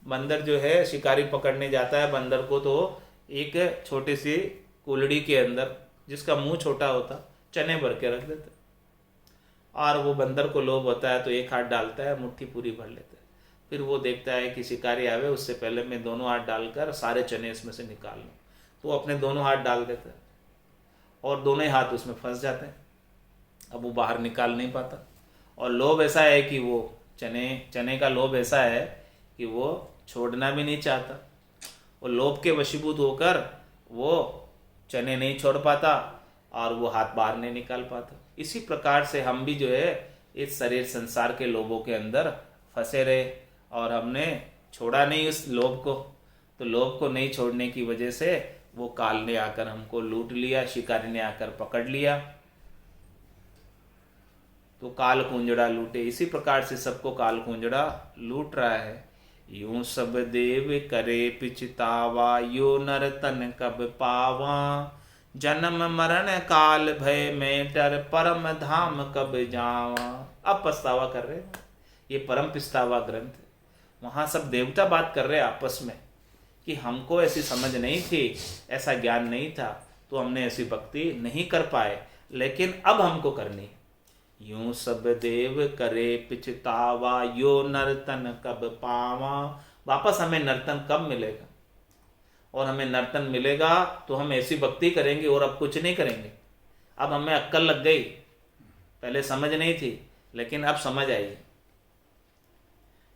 बंदर जो है शिकारी पकड़ने जाता है बंदर को, तो एक छोटी सी कुलड़ी के अंदर, जिसका मुंह छोटा होता, चने भर के रख देता है। और वो बंदर को लोभ होता है तो एक हाथ डालता है, मुट्ठी पूरी भर लेता है। फिर वो देखता है कि शिकारी आवे, उससे पहले मैं दोनों हाथ डालकर सारे चने इसमें से निकाल लूँ। तो वो अपने दोनों हाथ डाल देता है और दोनों ही हाथ उसमें फंस जाते हैं। अब वो बाहर निकाल नहीं पाता। और लोभ ऐसा है कि वो चने का लोभ ऐसा है कि वो छोड़ना भी नहीं चाहता। वो लोभ के वशीभूत होकर वो चने नहीं छोड़ पाता और वो हाथ बाहर नहीं निकाल पाता। इसी प्रकार से हम भी जो है इस शरीर संसार के लोभों के अंदर फंसे रहे और हमने छोड़ा नहीं उस लोभ को। तो लोभ को नहीं छोड़ने की वजह से वो काल ने आकर हमको लूट लिया, शिकारी ने आकर पकड़ लिया। तो काल कुंजड़ा लूटे। इसी प्रकार से सबको काल कुंजड़ा लूट रहा है। यूं सब देव करे पिछतावा, यो नर तन कब पावा, जन्म मरण काल भय में डर, परम धाम कब जावा। अब पछतावा कर रहे हैं, ये परम पछतावा ग्रंथ है। वहाँ सब देवता बात कर रहे हैं आपस में कि हमको ऐसी समझ नहीं थी, ऐसा ज्ञान नहीं था, तो हमने ऐसी भक्ति नहीं कर पाए, लेकिन अब हमको करनी है। यूं सब देव करे पिछतावा, यो नर्तन कब पावा। वापस हमें नर्तन कब मिलेगा? और हमें नर्तन मिलेगा तो हम ऐसी भक्ति करेंगे और अब कुछ नहीं करेंगे। अब हमें अक्कल लग गई, पहले समझ नहीं थी लेकिन अब समझ आई।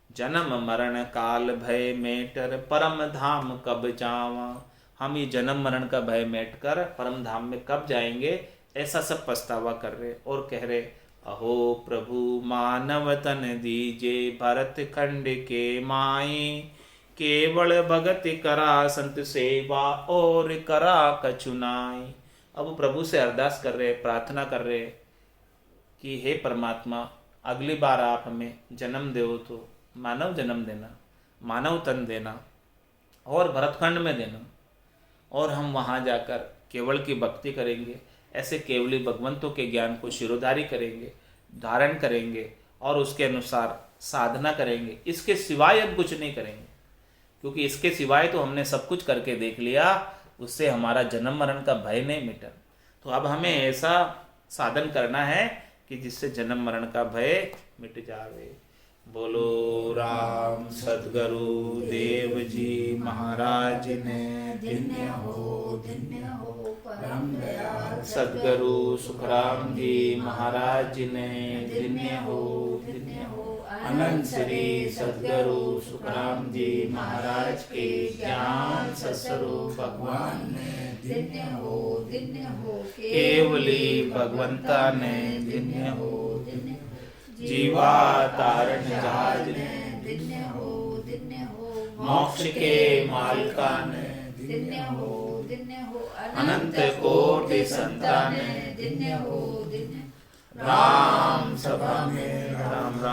जन्म मरण काल भय मेटर, परम धाम कब जावा। हम ये जन्म मरण का भय मेट कर परम धाम में कब जाएंगे, ऐसा सब पछतावा कर रहे और कह रहे, अहो प्रभु मानव तन दीजे, भरत खंड के माई, केवल भगति करा संत सेवा, और करा कछुनाई। अब प्रभु से अरदास कर रहे, प्रार्थना कर रहे कि हे परमात्मा, अगली बार आप हमें जन्म दो तो मानव जन्म देना, मानव तन देना और भरतखंड में देना, और हम वहाँ जाकर केवल की भक्ति करेंगे। ऐसे केवली भगवंतों के ज्ञान को शिरोधारी करेंगे, धारण करेंगे और उसके अनुसार साधना करेंगे। इसके सिवाय अब कुछ नहीं करेंगे, क्योंकि इसके सिवाय तो हमने सब कुछ करके देख लिया, उससे हमारा जन्म मरण का भय नहीं मिटा। तो अब हमें ऐसा साधन करना है कि जिससे जन्म मरण का भय मिट जावे। बोलो राम सद्गुरु देव जी महाराज ने
धन्य हो परम दयाल
सद्गुरु सुखराम जी महाराज ने धन्य हो। अनंत श्री सद्गुरु सुखराम जी महाराज के ज्ञान सत्स्वरूप भगवान ने
धन्य हो
केवली भगवंता ने धन्य हो। जीवा तारण जहाज ने
धन्य हो
मोक्ष के मालिका ने
धन्य हो
अनंत कोटि संतान ने
धन्य हो
राम सभा में राम राम।